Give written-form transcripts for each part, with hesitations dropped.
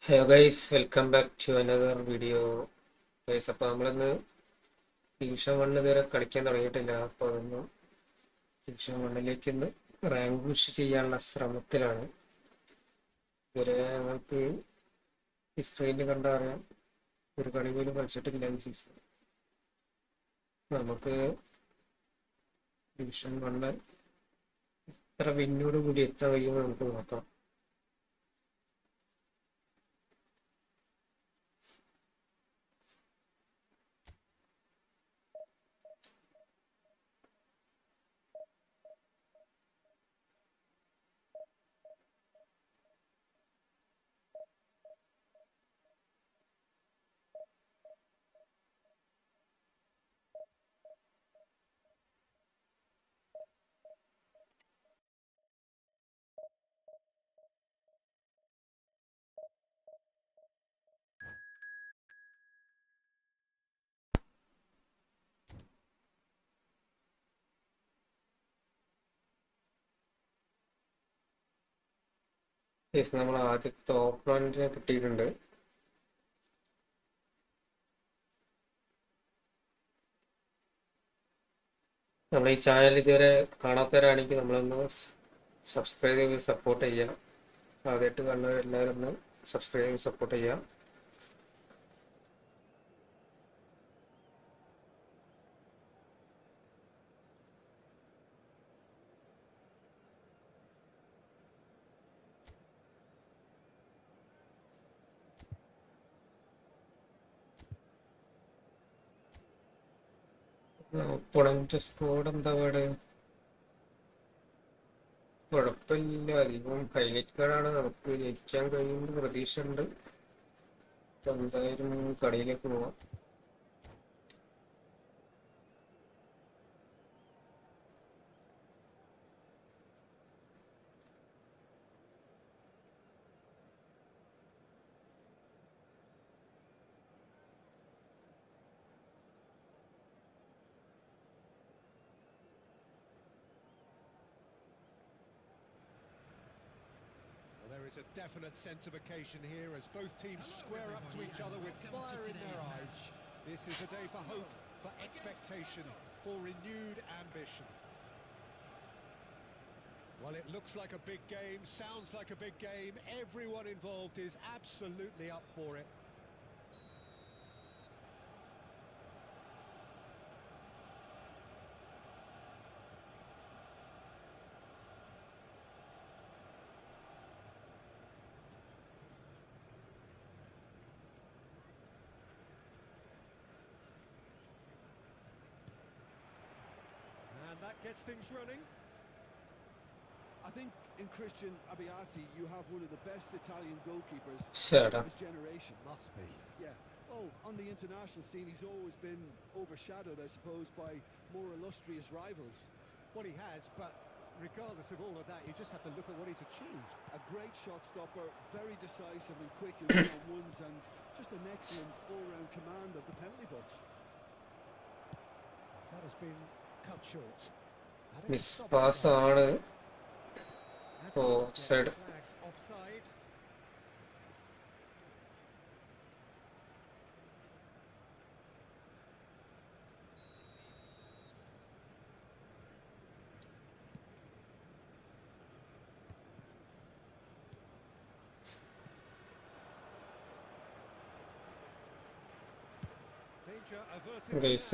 Hello guys, welcome back to another video. Guys, അപ്പോൾ നമ്മളിന്ന് division 1 ഇതുവരെ കളിക്കാൻ തുടങ്ങിയിട്ടില്ല. അപ്പോൾ അതൊന്ന് ഡിവിഷൻ 1ലേക്ക് ഇന്ന് റാങ്ക് പുഷ് ചെയ്യാനുള്ള ശ്രമത്തിലാണ്. ഇതുവരെ ഞങ്ങൾക്ക് ഈ സ്ക്രീനിൽ കണ്ടാൽ അറിയാം, ഒരു കളി പോലും കളിച്ചിട്ടില്ല ഈ സീസൺ. നമുക്ക് ഡിവിഷൻ 1 എത്ര വിന്നോട് കൂടി എത്താൻ കഴിയുമെന്ന് നമുക്ക് നോക്കാം. നമ്മൾ ആദ്യത്തെ ഓപ്പണന്റിനെ കിട്ടിയിട്ടുണ്ട്. നമ്മൾ ഈ ചാനൽ ഇതുവരെ കാണാത്തവരാണെങ്കിൽ നമ്മളൊന്ന് സബ്സ്ക്രൈബ് ചെയ്ത് സപ്പോർട്ട് ചെയ്യാം. ആദ്യമായിട്ട് കണ്ടവരെല്ലാവരും ഒന്ന് സബ്സ്ക്രൈബ് ചെയ്ത് സപ്പോർട്ട് ചെയ്യാം. ഒപ്പണന്റ് സ്കോഡ് എന്താ പാട്? കുഴപ്പമില്ല, അധികം ഹൈലൈറ്റ് കാർഡാണ്. നമുക്ക് ജയിക്കാൻ കഴിയുന്ന പ്രതീക്ഷ ഉണ്ട്. എന്തായാലും കളിയിലേക്ക് പോവാം. There is a definite sense of occasion here as both teams square up to each other with fire in their eyes. This is a day for hope, for expectation, for renewed ambition. Well, it looks like a big game, sounds like a big game. Everyone involved is absolutely up for it. That gets things running. I think in Christian Abbiati you have one of the best Italian goalkeepers of this generation. Must be. Yeah. Oh, on the international scene he's always been overshadowed, I suppose, by more illustrious rivals. Well, he has, but regardless of all of that, you just have to look at what he's achieved. A great shot stopper, very decisive and quick in one-on-ones, and just an excellent all-round command of the penalty box. That has been cut short. Miss pass ആണ്. Offside.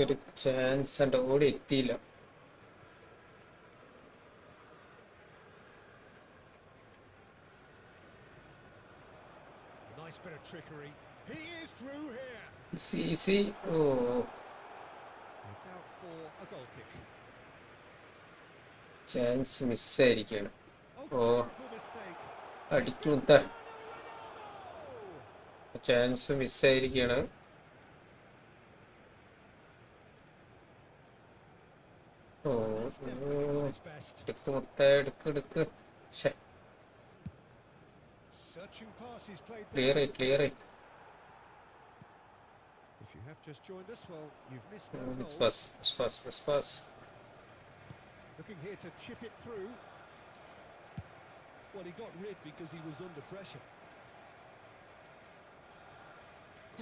ഒരു chance ഉണ്ട്, ഓടി എത്തിയില്ല. Nice bit of trickery. He is through here. Easy. Oh. It's out for a goal kick. Chance മിസ്സായിരിക്കുകയാണ്. അടിക്കുത്ത chance മിസ്സായിരിക്കുകയാണ്. എടുക്ക്. Clear it. If you have just joined us, well, you've missed no Let's pass. Looking here to chip it through. Well, he got rid because he was under pressure.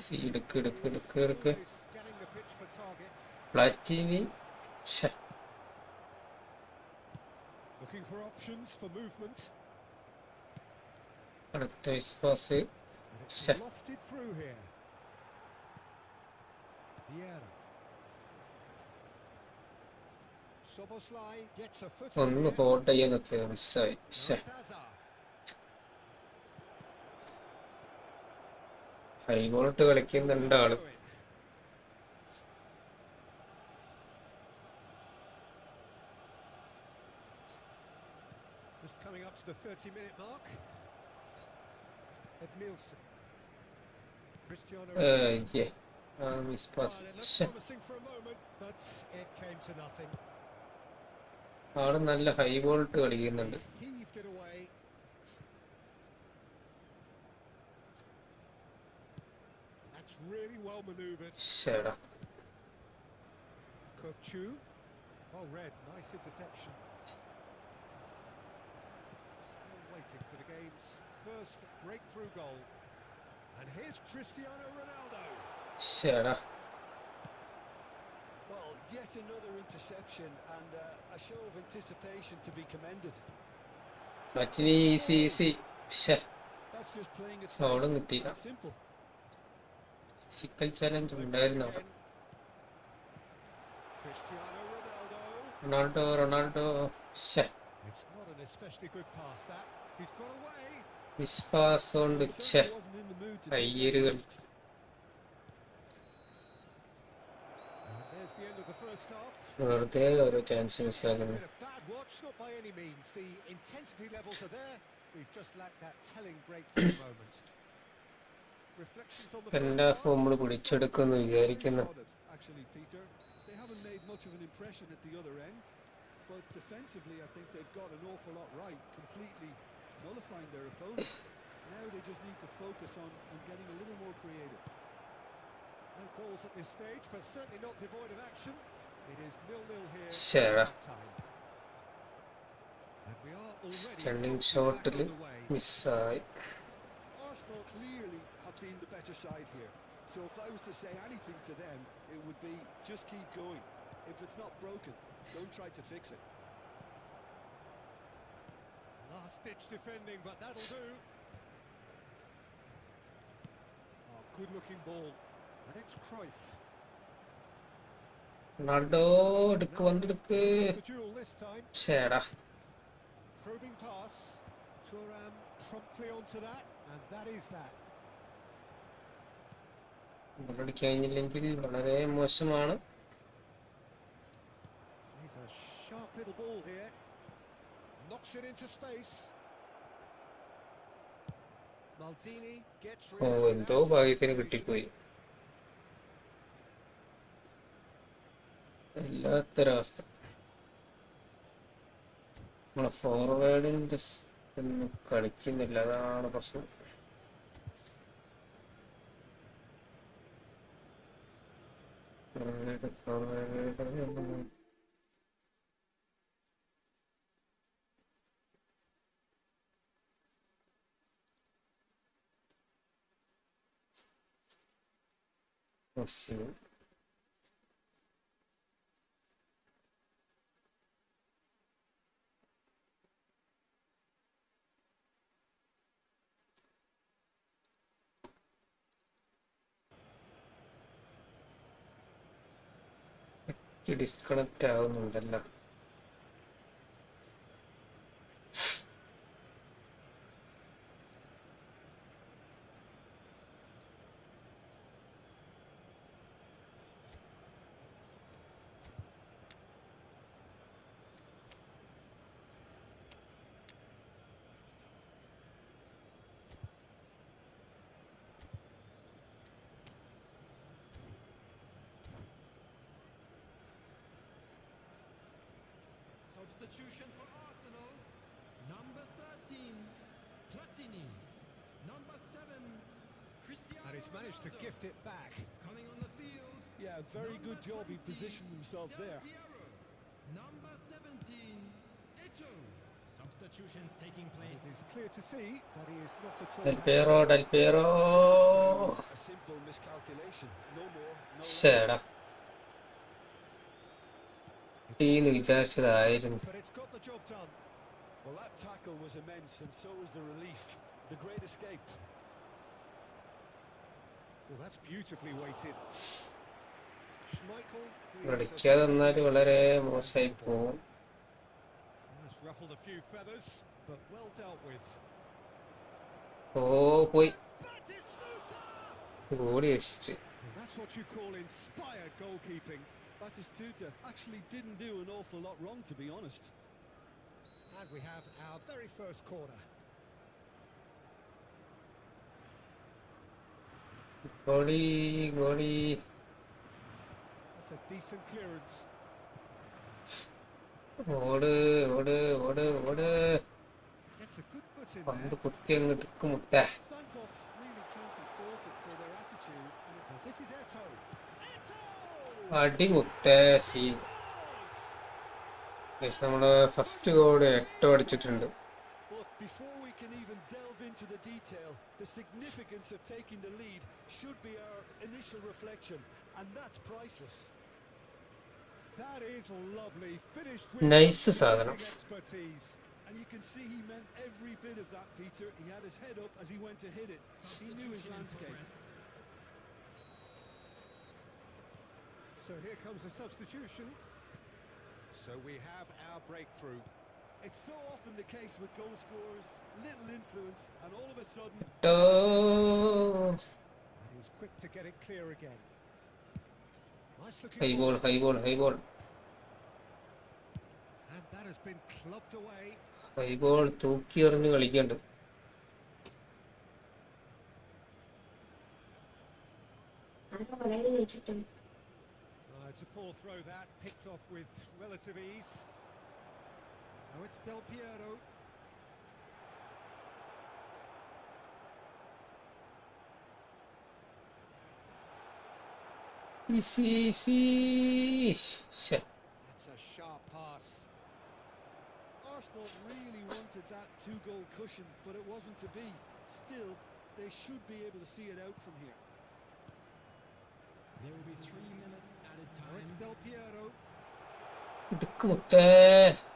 C cooking. എടുക്ക് Slowly scanning the pitch for targets. പ്ലാറ്റിനി Looking for options for movement. അടുത്ത Vishwas And it's lofted through here. Vieira. Soboslai gets a foot in ഒന്ന് here. Hold ചെയ്യാൻ നിൽക്കുക മിസ്സായി Zaza. High volt കളിക്കുന്നുണ്ട് ആള്. Just coming up to the 30-minute mark. Edmilson. Cristiano Ronaldo. Miss Well, pass. it looked promising for a moment, but it came to nothing. ആള് നല്ല high volt കളിക്കുന്നുണ്ട്. Heaved it away. That's really well manoeuvred. ശേടാ Kochu. Well read, nice interception. Still waiting for the game's first breakthrough goal. And here's Cristiano Ronaldo. ശേടാ Well, yet another interception and a show of anticipation to be commended. പ്ലാറ്റിനി easy That's just playing it അവിടെ safe കിട്ടിയില്ല. and simple. Physical challenge ഉണ്ടായിരുന്നു അവിടെ. Cristiano Ronaldo. Ronaldo It's not an especially good pass that. He's got away. Miss pass കൊണ്ട് He certainly wasn't in the mood to take any അയ്യരുകൾ. risks. And there's the end of the first half. വെറുതെ ഓരോ chance മിസ്സാക്കുന്നു. Been a bad watch, not by any means. The intensity levels are there. We've just lacked that telling breakthrough moment. Reflections on the second first half half. നമ്മൾ പിടിച്ചെടുക്കുമെന്ന് വിചാരിക്കുന്നു. Solid, actually, Peter. They haven't made much of an impression at the other end, but defensively I think they've got an awful lot right, completely nullifying their opponents. Now they just need to focus on getting a little more creative. No goals at this stage, but certainly not devoid of action. It is 0-0 here Sure. at half-time. And we are already Standing comfortably shot back on the way. മിസ്സായി. Arsenal clearly have been the better side here. So if I was to say anything to them, it would be just keep going. If it's not broken, don't try to fix it. Last-ditch defending, but that'll do. Oh, good-looking ball. And it's Cruyff. Ronaldo എടുക്ക് വന്നെടുക്ക്. Lost the duel this time. ശേടാ Probing pass. Thuram promptly onto that, and that is that. ഗോളടിക്കാൻ കഴിഞ്ഞില്ലെങ്കിൽ വളരെ മോശമാണ്. He's a sharp little ball here. Knocks it into space. Maldini gets rid of it എന്തോ without ഭാഗ്യത്തിന് substitution. കിട്ടിപ്പോയി. വല്ലാത്തൊരവസ്ഥ. നമ്മളെ ഫോർവേഡിന്റെ ഒന്നും കളിക്കുന്നില്ല, അതാണ് പ്രശ്നം. ഫോർവേഡ് മെസ്സി ഡിസ്കണക്റ്റ് ആവുന്നുണ്ടല്ലോ. Substitution for Arsenal. Number 13, Platini. Number 7, Cristiano And he's managed to Ronaldo. gift it back. Coming on the field. Yeah, very Number good job. He 20, positioned himself Del there. Piero. Number 17, Eto'o. substitutions taking place. It is clear to see that he is not at all Del happy. Piero, Del Piero. A simple miscalculation, no more, no ശ്ശേടാ. less. ടീന്ന് വിചാരിച്ചതായിരുന്നു. But it's got the job done. Well, that tackle was immense, and so was the relief. The great escape. Well, that's beautifully weighted. Schmeichel കളിക്കാതെ വന്നാൽ വളരെ മോശമായി പോകും. has ruffled a few feathers, but well dealt with. ഓ പോയി Batistuta! Goalie രക്ഷിച്ച്. And that's what you call inspired goalkeeping. Batistuta actually didn't do an awful lot wrong, to be honest. And we have our very first corner. Goalie goalie. That's a decent clearance. ഓട് ഓട് ഓട് ഓട്. Gets a good foot in പന്ത് there. കുത്തി അങ്ങോട്ട് മുട്ട. Santos really can't be faulted for their attitude. But this is Eto. Eto! അടിമുത്ത scene. നമ്മള് ഫസ്റ്റ് ഗോൾ 8 അടിച്ചിട്ടുണ്ട്. Look, before we can even delve into the detail, the significance of taking the lead should be our initial reflection, and that's priceless. That is lovely, finished with Nice സാധനം. expertise. And you can see he meant every bit of that, Peter. He had his head up as he went to hit it. He knew his landscape. So here comes the substitution. So we have our breakthrough. It's so often the case with goal scorers, little influence, and all of a sudden, he was quick to get it clear again. Nice looking high ball high ball high ball and that has been clubbed away. High ball തൂക്കി എറിഞ്ഞ് കളിക്കണ്ട്. It's a poor throw that, picked off with relative ease. Now it's Del Piero. ശ്ശെ. That's a sharp pass. Arsenal really wanted that two-goal cushion, but it wasn't to be. Still, they should be able to see it out from here. There will be 3 minutes added Now it's time. Del Piero. ഇടുക്ക് മുത്തേ.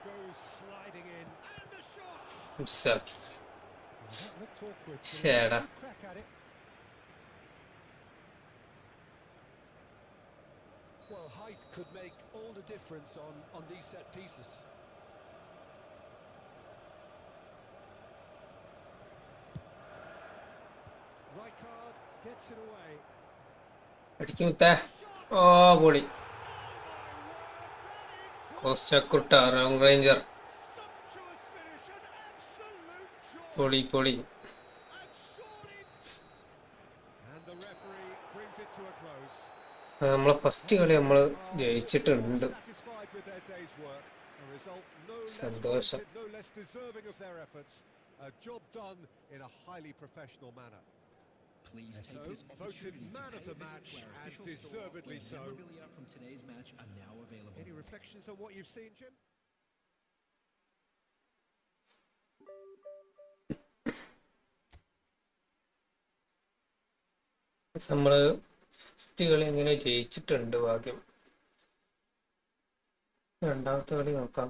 Goes sliding in. And the shot! മിസ്സാക്കി. That looked awkward. but ശ്ശേടാ. good crack at it. Well, height could make all the difference on these set pieces. Rijkaard gets it away. അടിക്ക് മുത്തേ. ഓ പൊളി. കോസ്റ്റക്കുട്ട wrong ranger. Sumptuous finish, an absolute joy. പൊളി പൊളി. And surely... And the referee brings it to a close. നമ്മളെ first കളി നമ്മൾ ജയിച്ചിട്ടുണ്ട്. Satisfied with their day's work. A result no less സന്തോഷം. wanted, no less deserving of their efforts. A job done in a highly professional manner. Please So, take this voted opportunity man to of pay the a visit match, to our and official store deservedly where so. memorabilia from today's match are now available. Any reflections on what you've seen, Jim? നമ്മള് first കളി എങ്ങനെ ജയിച്ചിട്ടുണ്ട് ഭാഗ്യം. രണ്ടാമത്തെ കളി നോക്കാം.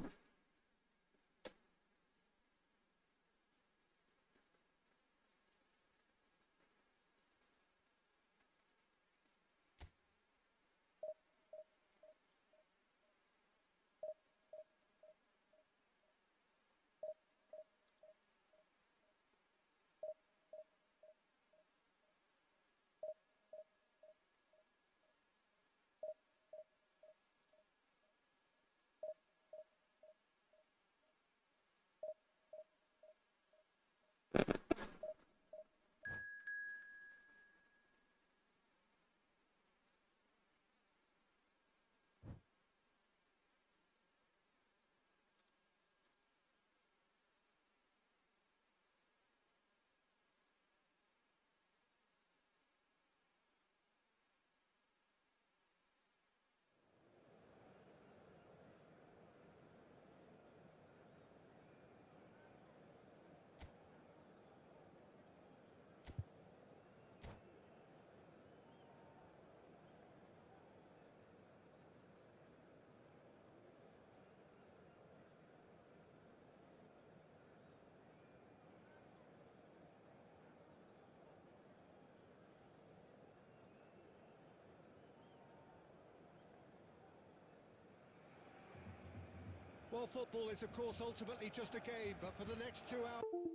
Well, football is, of course, ultimately just a game, but for the next 2 hours...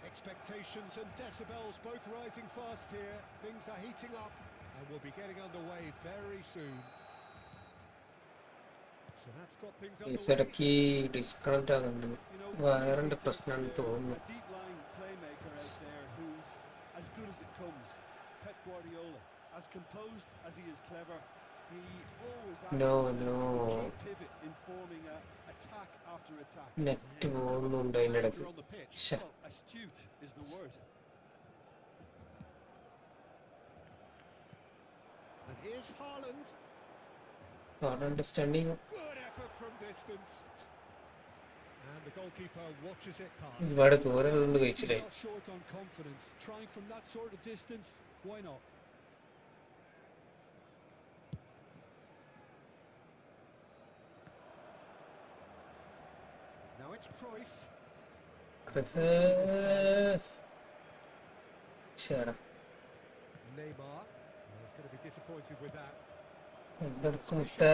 Expectations and decibels both rising fast here. Things are heating up and we'll be getting underway very soon. So that's got things ഈ underway. ഇടയ്ക്ക് disconnect ആകുന്നുണ്ട്. വയറിന്റെ പ്രശ്നമാണെന്ന് തോന്നുന്നു. A deep-lying playmaker out there who's as good as it comes. Pep Guardiola, as composed as he is clever, he always acts No, as no. a key pivot in forming attack after attack. Net പോകുന്നുണ്ട് അതിൻ്റെ ഇടയ്ക്ക്. On the pitch. ശ്ശെ. Well, astute is the word. And here's Haaland. Not understanding. Good effort from distance. And the goalkeeper watches it pass. ഒരുപാട് ദൂരം നിന്ന് He's കഴിച്ചില്ലേ. not short on confidence. Trying from that sort of distance, why not? Now it's Cruyff. ചേടാ Neymar. He's going to be disappointed with that. എൻ്റെ അടുത്ത്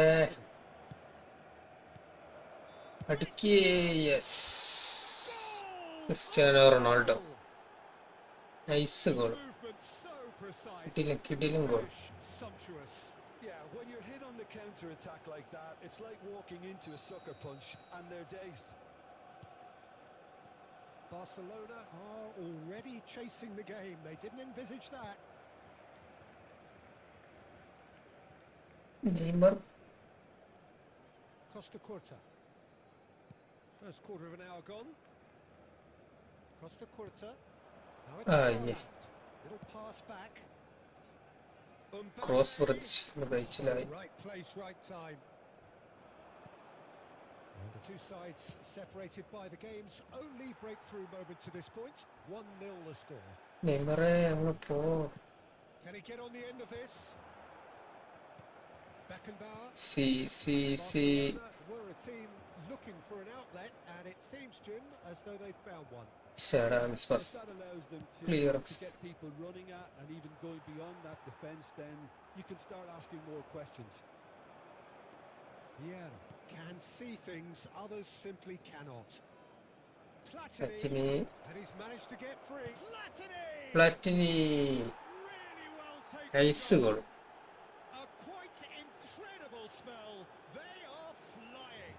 അടുക്കി. Yes, Cristiano Ronaldo. Nice goal. Movement so precise. കിടിലൻ goal. Sumptuous. Yeah, when you're hit on the counter-attack like that, it's like walking into a sucker punch and they're dazed. Barcelona are already chasing the game. They didn't envisage that. Neymar. Costa Curta. First quarter of an hour gone. Costa Curta. Now it's yeah. Haaland. Little pass back. Cross പ്രതീക്ഷിക്കുന്ന കഴിച്ചിലായി. Right place, right time. And the two sides separated by the game's only breakthrough moment to this point. 1-0 the score. നെയ്മറെ അങ്ങ് പോ. Can he get on the end of this? Beckenbauer. C Barcelona were a team looking for an outlet, and it seems, Jim, as though they've found one. ചേടാ miss If pass. that allows them to Clearance. get people running at and even going beyond that defence, then you can start asking more questions. Yeah, can see things others simply cannot. Platini, പ്ലാറ്റിനി. and he's managed to get free. Platini! Really well taken. Nice goal. Goal. A quite incredible spell. They are flying.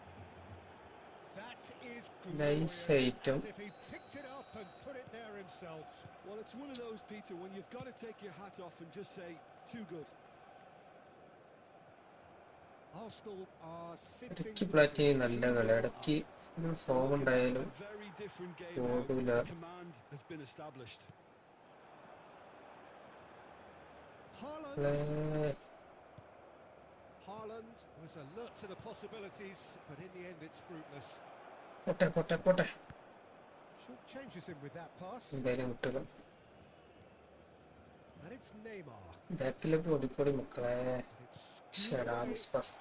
That is Nice glorious. item. As if he picked it up and put it there himself. Well, it's one of those, Peter, when you've got to take your hat off and just say, too good. Arsenal are ഇടയ്ക്ക് sitting. പ്ലാറ്റിനി നല്ല കളി. ഇടയ്ക്ക് full form ഉണ്ടായാലും A very different game now. ഓടൂല. Command has been established. Haaland. Haaland was alert to the possibilities, but in the end it's fruitless. പോട്ടെ. Short changes him with that pass. എന്തായാലും കിട്ടുക. And it's Neymar. ബാക്കിലേക്ക് ഓടിക്കോടി മക്കളെ. It's ചേടാ miss pass.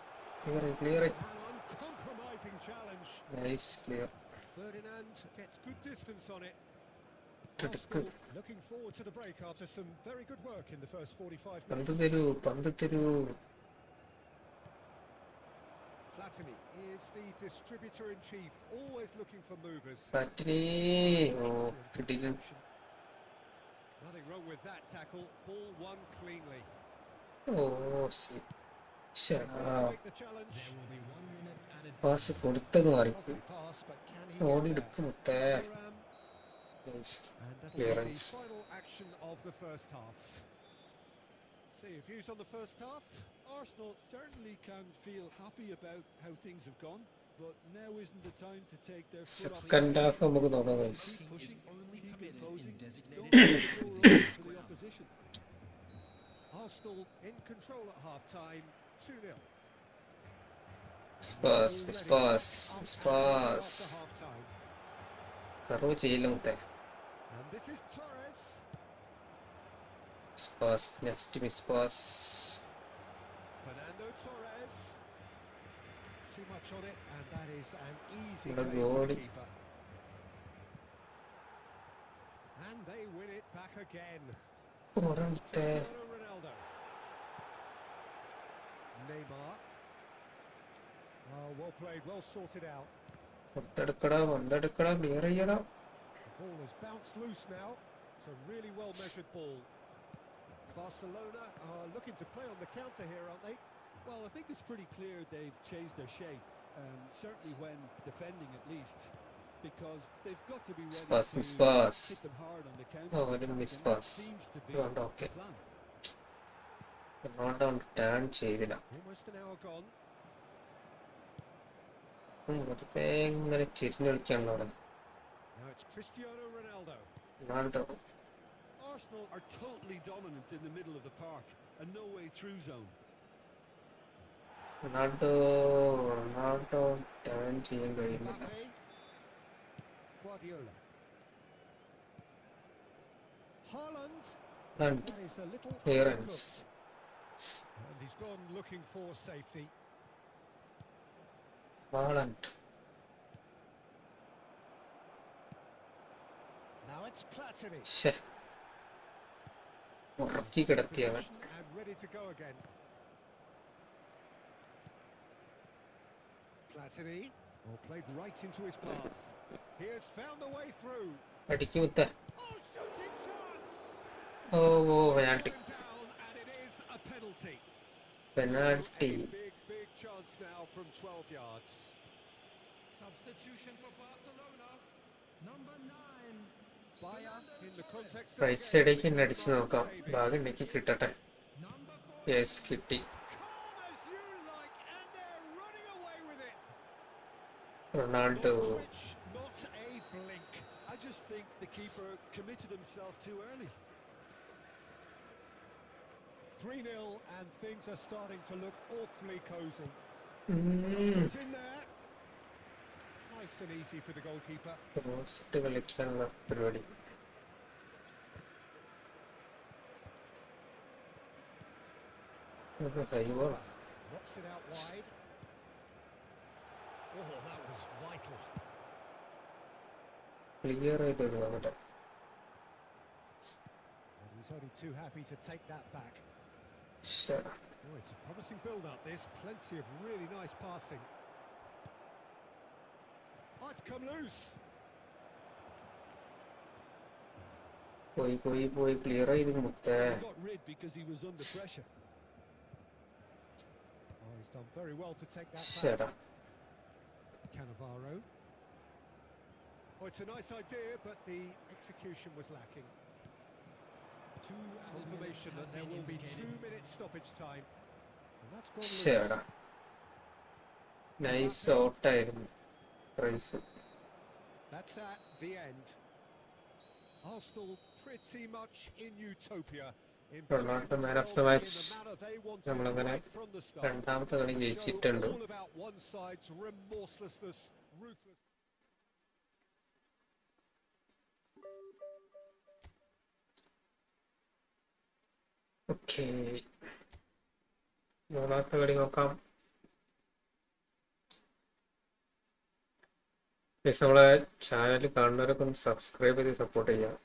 Clear. an uncompromising challenge. Nice clear. Ferdinand gets good distance on it. എടുക്ക്. Arsenal looking forward to the break after some very good work in the first 45 പന്ത് minutes. തരൂ. Platini is the distributor-in-chief, always looking for movers. പ്ലാറ്റിനി. ഓ കിടിലൻ. Nothing wrong with that tackle. Ball won cleanly. Oh C. ചേടാ Take the challenge. There will be 1 minute added. Pass കൊടുത്തത് മാറിപ്പോയി. Lovely pass, but can he ഓടി get എടുക്കും there? മുത്തേ. Thuram, nice. and that'll be Clearance. the final action of the first half. So your views on the first half? Arsenal certainly can feel happy about how things have gone, but now isn't the time to take their foot off the second gas. Half നമുക്ക് നോക്കാം guys. Keep pushing, Only keep permitted in imposing, designated don't let areas. the door open for the opposition. Arsenal in control at half-time, 2-0. Miss pass. After half-time. കറവ് ചെയ്യില്ല മുത്തേ. And this is Torres. Miss pass. Next miss pass. Fernando Torres. Too much on it, and that is an easy What a play for the goal. keeper. And they win it back again. ഒരത്തെ Cristiano Ronaldo. Neymar. Oh, well played, well sorted out. വന്നെടുക്കടാ clear ചെയ്യടാ. The ball has bounced loose now. It's a really well measured ball. Barcelona are looking to play on the counter here, aren't they? Well, I think it's pretty clear they've changed their shape, certainly when defending at least, because they've got to be ready Miss to pass. hit them hard on the counter. Oh, I didn't miss and that pass. seems to be Don't, okay. the plan. Ronaldo turn ചെയ്തില്ല. Almost an hour gone. വെറുതെ ഇങ്ങനെ ചിരിഞ്ഞു കളിക്കാണല്ലോ അവിടെ. Now it's Cristiano Ronaldo. Ronaldo Arsenal are totally dominant in the middle of the park, a no way through zone. Ronaldo turn ചെയ്യാൻ കഴിയുന്നില്ല. Mbappe. Guardiola. Haaland. And That is a little clearance. undercooked. And he's gone looking for safety. Haaland. Now it's Platini. ശ്ശെ. ഉറക്കി കിടത്തിയവൻ. And ready to go again. Platini. Oh, played right into his path. He has found the way through. അടിക്ക് മുത്ത. Oh, shooting chance. Penalty. Down, and it is a penalty. Penalty. A big chance now from 12 yards. Substitution for Barcelona. Number 9. Bayer in the context of right സൈഡേക്ക് തന്നെ അടിച്ചു നോക്കാം. ഭാഗം ഉണ്ടെങ്കിൽ കിട്ടട്ടെ. Number 4. Yes കിട്ടി. calm as you like, and they're running away with it. Ronaldo. Not a switch, not a blink. I just think the keeper committed himself too early. 3-0, and things are starting to look awfully cosy. Mm. Goes in there. Nice and easy for the goalkeeper. Post കളിക്കാനുള്ള പരിപാടി. Rocks it out wide. Oh, that was vital. Clear ചെയ്ത് നോക്കട്ടെ. And he's only too happy to take that back. ശ്ശെ. Oh, it's a promising build-up. There's plenty of really nice passing. Oh, it's come loose. പോയി clear ചെയ്ത് മുത്തേ. He got rid because he was under pressure. Oh, he's done very well to take that ശ്ശെടാ. back. Cannavaro. Oh, it's a nice idea, but the execution was lacking. Confirmation that there will be 2 minutes stoppage time. And that's gone loose. ശ്ശെടാ. Nice ഔട്ടായിരുന്നു. റൈഫ്. That's at the end. Arsenal pretty much in utopia. Ronaldo man of the match. നമ്മളങ്ങനെ രണ്ടാമത്തെ കളി ജയിച്ചിട്ടുണ്ട്. All about one side's remorselessness, ruthless. Okay. മൂന്നാമത്തെ കളി നോക്കാം. നമ്മളെ ചാനൽ കാണുന്നവരൊക്കെ ഒന്ന് സബ്സ്ക്രൈബ് ചെയ്ത് സപ്പോർട്ട് ചെയ്യാം.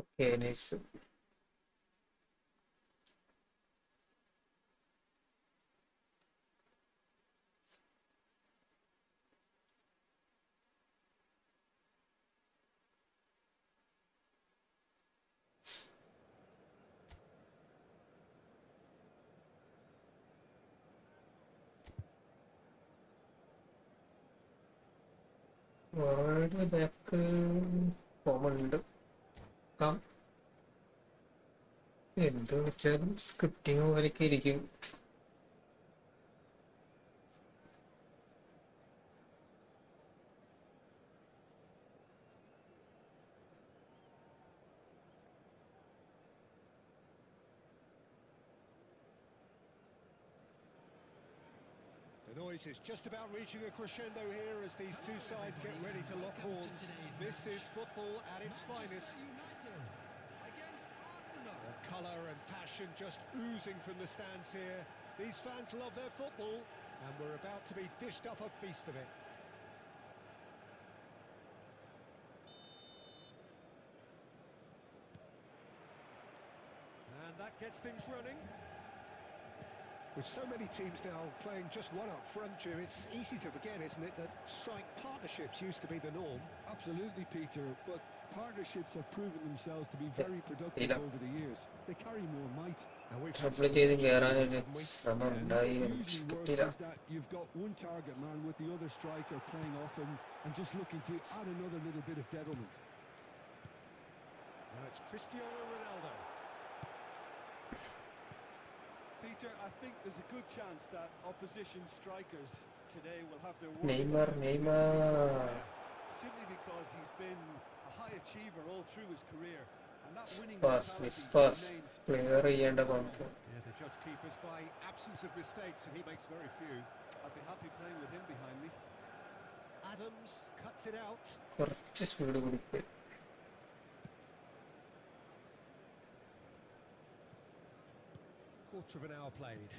Okay nice. വേൾഡ് ബാക്ക് ഫോമുണ്ട്. എന്ത് വെച്ചാലും സ്ക്രിപ്റ്റിംഗ് പോലെയൊക്കെ ഇരിക്കും. boys. It's just about reaching a crescendo here as these two sides get ready to lock horns. This is football at its finest. United against Arsenal. The colour and passion just oozing from the stands here. These fans love their football, and we're about to be dished up a feast of it. And that gets things running. With so many teams now playing just one up front, Jim, it's easy to forget, isn't it, that strike partnerships used to be the norm. Absolutely, Peter, but partnerships have proven themselves to be very productive Yeah. over the years. They carry more might. And we've had triple some ചെയ്ത് matches കയറാനൊരു haven't we? ശ്രമം And ഉണ്ടായി what പക്ഷെ usually works കിട്ടിയില്ല. is that you've got one target man with the other striker playing off him and just looking to add another little bit of devilment. Now it's Cristiano Ronaldo. Peter, I think there's a good chance that opposition strikers today will have their work Neymar simply because he's been a high achiever all through his career, and that winning pass mentality miss pass remains. Clear ചെയ്യേണ്ട പന്ത്. Yeah, the judge keepers by absence of mistakes, and he makes very few. I'd be happy playing with him behind me. Adams cuts it out. കുറച്ച് speed കൊടുക്കുക. Quarter of an hour played.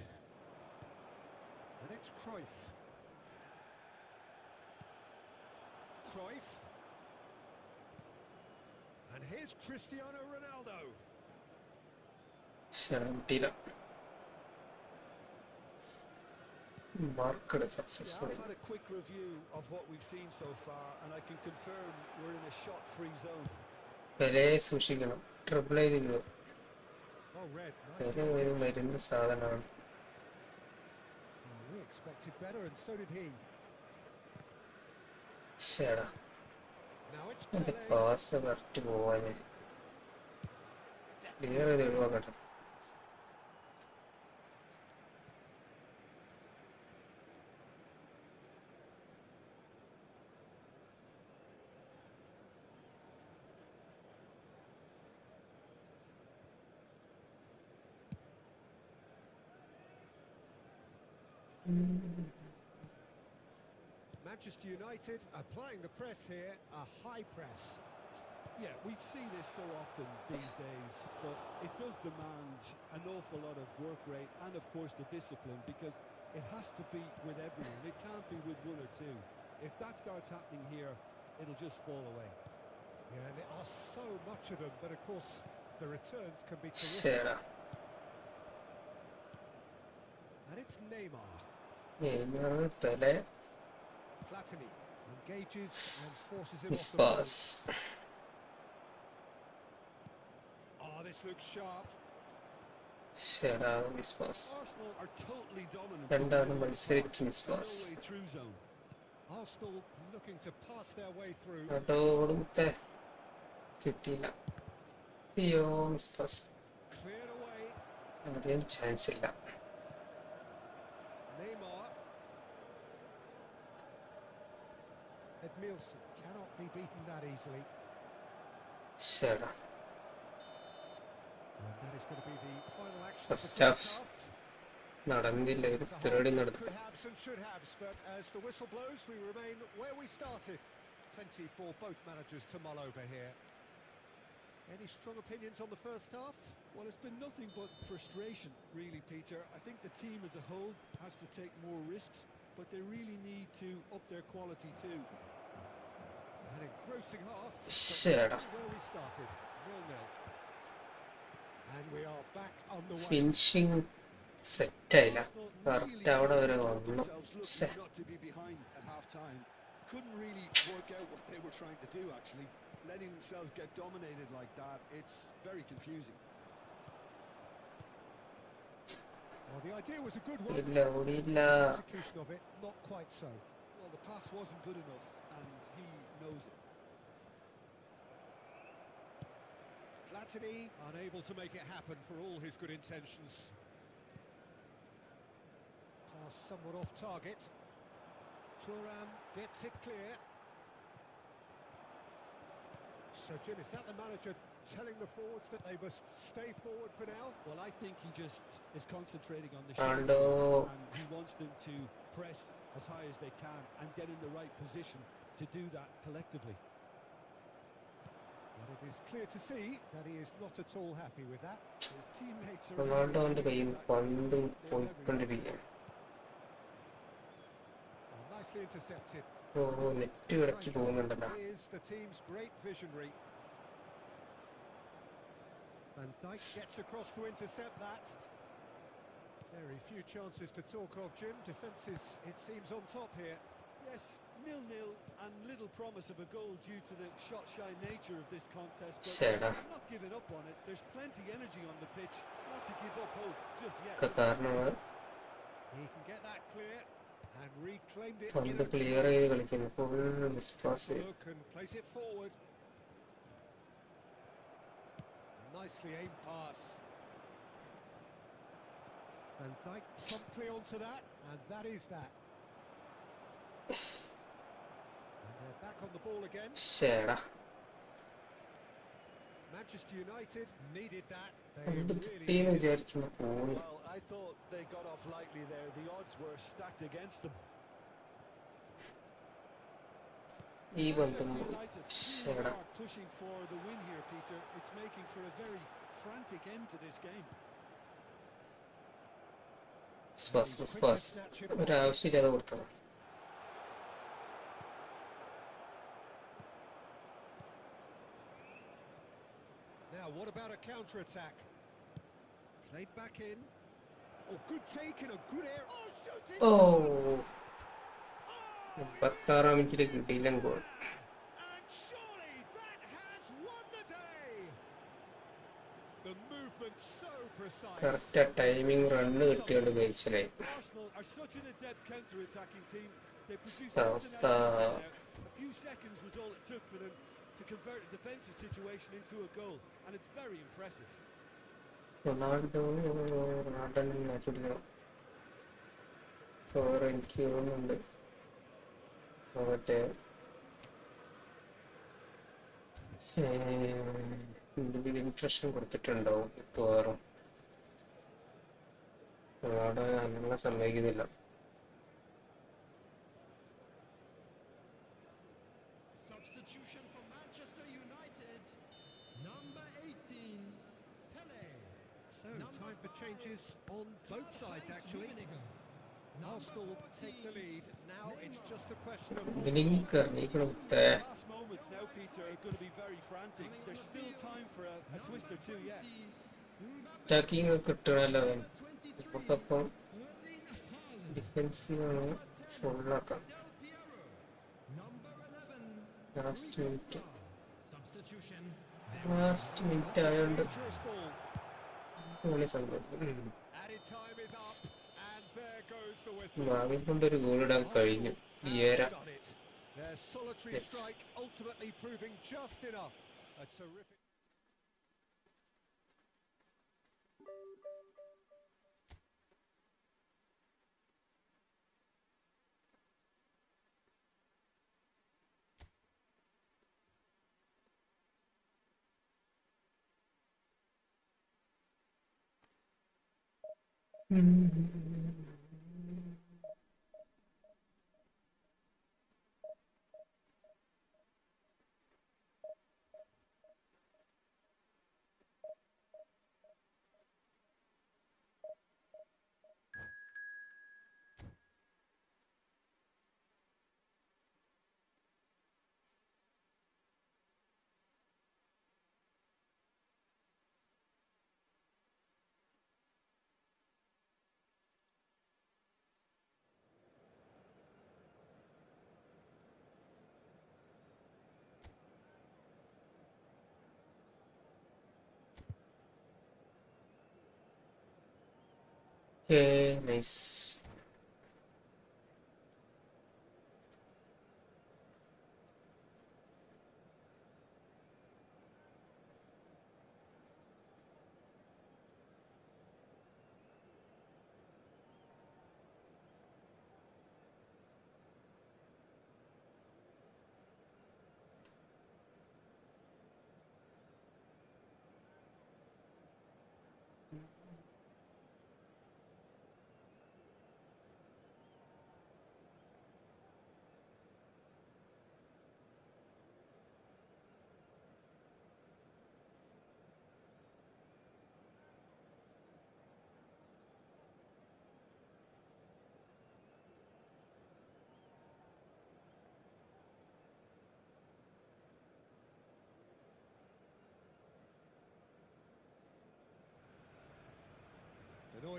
And it's Cruyff. Cruyff. And here's Cristiano Ronaldo. കിട്ടിയില്ല. Marked Yeah, successful. I've had a quick review of what we've seen so far, and I can confirm we're in a shot-free zone. Pele സൂക്ഷിക്കണം. Triple ചെയ്ത് കയറും. Oh, red. Pele ഒരു മരുന്ന് സാധനമാണ്. We expected better, and so did he. ശേടാ Now it's എന്റെ Pele. Pass correct പോവാന് clear ചെയ്ത് ഒഴിവാക്കട്ടെ. Manchester United applying the press here, a high press. Yeah, we see this so often these days, but it does demand an awful lot of work rate and, of course, the discipline, because it has to be with everyone. It can't be with one or two. If that starts happening here, it'll just fall away. Yeah, and there are so much of them, but of course the returns can be terrific. ശേടാ And it's Neymar. Neymar Pele Platini engages and forces him miss off the ball. Pass. Oh, this looks sharp. ശേടാ miss pass. Arsenal are totally dominant. രണ്ടാളും മത്സരിച്ച് miss No pass. way through zone. Arsenal looking to pass their way through. അതോടുത്തെ കിട്ടിയില്ല. അയ്യോ miss pass. Cleared away. അവിടെയും chance ഇല്ല. Neymar. Edmilson cannot be beaten that easily. ശേടാ And that is going to be the final action of First the half. first half. നടന്നില്ല ഒരു It's a പരിപാടി whole നടത്തി. could haves and should haves, but as the whistle blows, we remain where we started. Plenty for both managers to mull over here. Any strong opinions on the first half? Well, it's been nothing but frustration, really, Peter. I think the team as a whole has to take more risks, but they really need to up their quality too. An engrossing half. ശേടാ Where we started, 0-0. And we are back on the way. Finishing സെറ്റായില്ല. Arsenal correct അവിടെ വരെ really വന്നു. themselves ശ്ശെ. looking not to be behind at half-time. Couldn't really work out what they were trying to do, actually. Letting themselves get dominated like that, it's very confusing. Well, the idea was a good one. ഇല്ല ഓടിയില്ല. Execution of it, not quite so. Well, the pass wasn't good enough, and he knows it. Platini unable to make it happen for all his good intentions. Pass somewhat off target. Thuram gets it clear. So, Jim, is that the manager telling the forwards that they must stay forward for now? Well, I think he just is concentrating on the And shot, and he wants them to press as high as they can and get in the right position to do that collectively. But it is clear to see that he is not at all happy with that. His teammates are റൊണാൾഡോന്റെ കയ്യിൽ നിന്ന് പന്ത് പോയിക്കൊണ്ടിരിക്കുകയാണ്. Nicely intercepted. ഓ, net ഇടയ്ക്ക് പോകുന്നുണ്ടല്ലോ. Is the team's great visionary. Van Dijk gets across to intercept that. Very few chances to talk of, Jim. Defence is, it seems, on top here. Yes, 0-0 and little promise of a goal due to the shot-shy nature of this contest. But ശരിടാ. I'm not giving up on it. There's plenty energy on the pitch. Not to give up hope just yet. കാരണമാണ് He can get that clear and reclaimed it. പന്ത് clear ചെയ്ത് കളിക്കുന്നു. Full miss pass. Look and place it forward. Nicely aimed pass. Van Dijk promptly onto that, and that is that. And they're back on the ball again. ശരിടാ. Manchester United needed that. They പന്ത് really കിട്ടിയെന്ന് did. വിചാരിക്കുന്നു. പോയി. Well, I thought they got off lightly there. The odds were stacked against them. ഈ പന്തും Manchester പോയി. United ശരിടാ. are pushing for the win here, Peter. It's making for a very frantic end to this game. Miss pass. ഒരാവശ്യമില്ലാതെ കൊടുത്തത്. Now, what about a counter-attack? Played back in. Oh, good take and a good air. Oh, shooting! ഓ, 86 മിനിറ്റിൽ കിട്ടിയില്ല goal. And surely that has won the day. The movement so precise. Correct timing run കിട്ടിയോണ്ട് കഴിച്ചില്ലേ. Arsenal are such an adept counter-attacking team. They produce Stop, something out of stop. nothing there. A few seconds was all it took for them to convert a defensive situation into a goal, and it's very impressive. റൊണാൾഡോനെ match പിടിക്കണം. എനിക്ക് തോന്നുന്നുണ്ട് മറ്റേ എന്തെങ്കിലും ഇൻട്രഷൻ കൊടുത്തിട്ടുണ്ടാവും. മിക്കവാറും Ronaldo അങ്ങനെ സമ്മതിക്കുന്നില്ല. Substitution for Manchester United. Number 18, Pele. So, time for changes on both sides, actually. Arsenal take the lead. Now it's just a question of... എനിക്ക് അറിയിക്കണം. Last moments now, Peter, are going to be very frantic. There's still time for a twist or two yet. Attacking കിട്ടണല്ലോ. നമുക്കപ്പം defensive ഫുള്ളാക്കാം. Last minute ആയതുകൊണ്ട് Dangerous ball. അങ്ങനെ സംഭവിക്കും. Added time is up, and there goes the whistle. ഭാവി കൊണ്ടൊരു goal ഇടാൻ കഴിഞ്ഞു. Have done it. Their solitary Yes. strike ultimately proving just enough. A terrific... Okay, nice.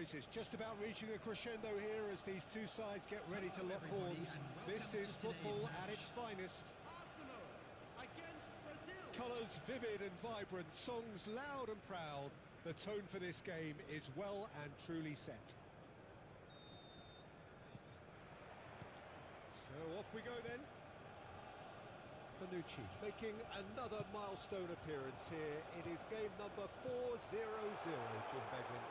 This is just about reaching a crescendo here as these two sides get ready to lock horns. This is football at its finest. Arsenal against Brazil. Colours vivid and vibrant, songs loud and proud. The tone for this game is well and truly set. So off we go then. Bonucci making another milestone appearance here. It is game number 400, Jim Beglin.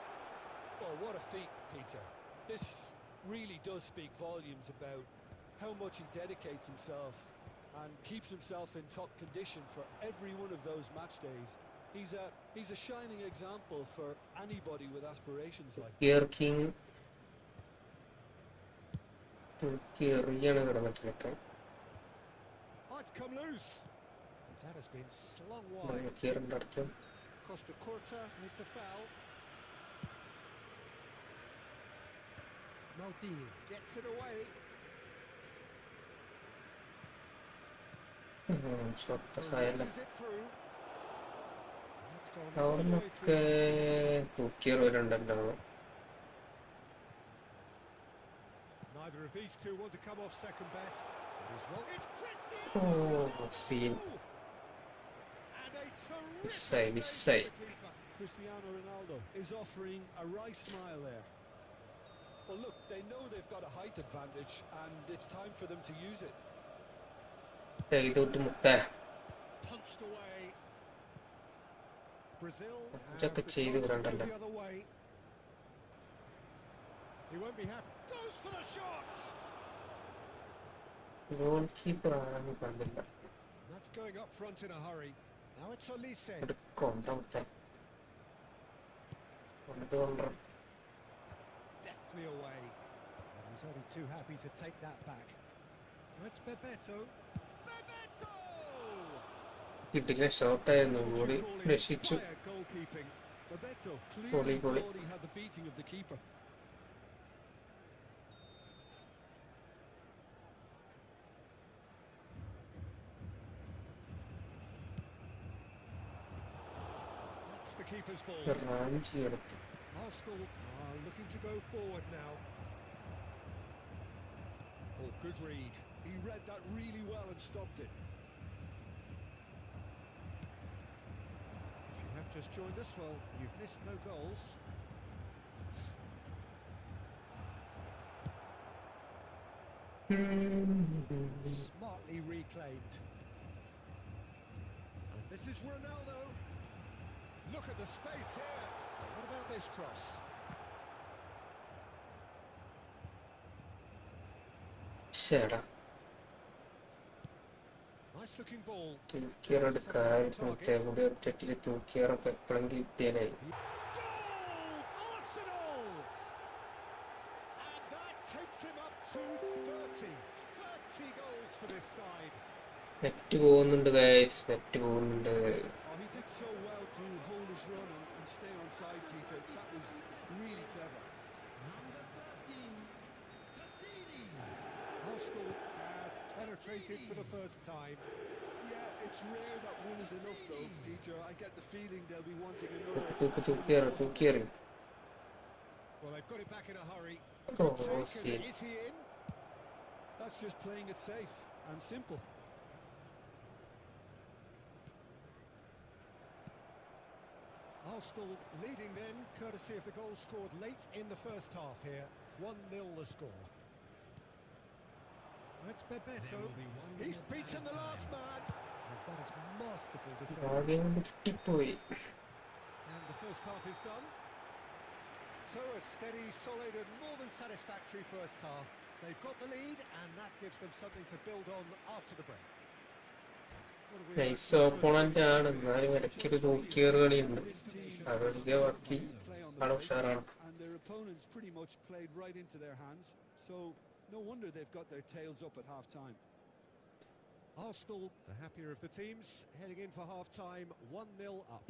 Well, what a feat, Peter. This really does speak volumes about how much he dedicates himself and keeps himself in top condition for every one of those match days. He's a shining example for anybody with aspirations like that. Here King തൂക്കിയെറിയാണ് കിടന്നിട്ടൊക്കെ. Oh, it's come loose. That has been slung wide. കീറിൻ്റെ അടുത്ത് Costa Curta with the foul. Maldini gets it away. Shot pass ആയല്ലോ. Passes it through. That's gone all the way അവിടുന്നൊക്കെ through. തൂക്കിയെറിയലുണ്ടല്ലോ. Neither of these two want to come off second best. It's Cristiano! Oh seen And a terrific മിസ്സായി. save from the keeper. Cristiano Ronaldo is offering a right smile there. Well, look, they know they've got a height advantage and it's time for them to use it. ഇതോട്ട് മുത്തേ Punched away. Brazil have ഇതൊക്കെ the ചെയ്ത് chance to go വിടണ്ടല്ലോ. the other way. He won't be happy. Goes for the shot. Goal keeper ആണെന്ന് കണ്ടില്ല. That's going up front in a hurry. Now it's Olise. എടുക്കോണ്ട മുത്തേ കൊണ്ടുകൊണ്ട Deftly away. And he's only too happy to take that back. Now it's Bebeto. Bebeto! കിട്ടില്ല. ഷോട്ടായിരുന്നു. That's what goalie you call രക്ഷിച്ചു. inspired goalkeeping. Bebeto Goalie, clearly goalie. thought he had the beating of the keeper. That's the keeper's ball. Ranchi എടുത്തു. Arsenal are looking to go forward now. Oh, good read. He read that really well and stopped it. If you have just joined us, well, you've missed no goals. Smartly reclaimed. And this is Ronaldo. Look at the space here. What about this cross? ശേടാ Nice looking ball. തൂക്കിയറെടുക്കായിരുന്നു. മുത്തേ കൂടി ഒറ്ററ്റില് തൂക്കിയറൊക്കെ എപ്പോഴെങ്കിലും കിട്ടിയാലായി. Goal! Arsenal! And that takes him up to 30. 30 goals for this side. Net പോകുന്നുണ്ട് guys. Net പോകുന്നുണ്ട്. Oh, he did so well to hold his run and stay on side, Peter. That was really clever. Number 13, Platini. Arsenal have penetrated for the first time. Yeah, it's rare that one is enough, though, Peter. I get the feeling they'll be wanting another. തൂക്കിയറി. Well, they've got it back in a hurry. Oh Taken. Seen. Is he in? That's just playing it safe and simple. Arsenal leading then, courtesy of the goal scored late in the first half here. 1-0 the score. That's Bebeto. He's beaten the last man. And that is masterful defending. ഭാഗ്യം കൊണ്ട് കിട്ടിപ്പോയി. And the first half is done. So a steady, solid and more than satisfactory first half. They've got the lead and that gives them something to build on after the break. What have we heard nice from the opponent ആണ്. എന്നാലും ഇടയ്ക്കൊരു തൂക്കിയറ് കളിയുണ്ട്. അത് വെറുതെ ബാക്കി Play on the ആള് break, ഉഷാറാണ്. and their opponents pretty much played right into their hands. So no wonder they've got their tails up at half-time. Arsenal, the happier of the teams, heading in for half-time, 1-0 up.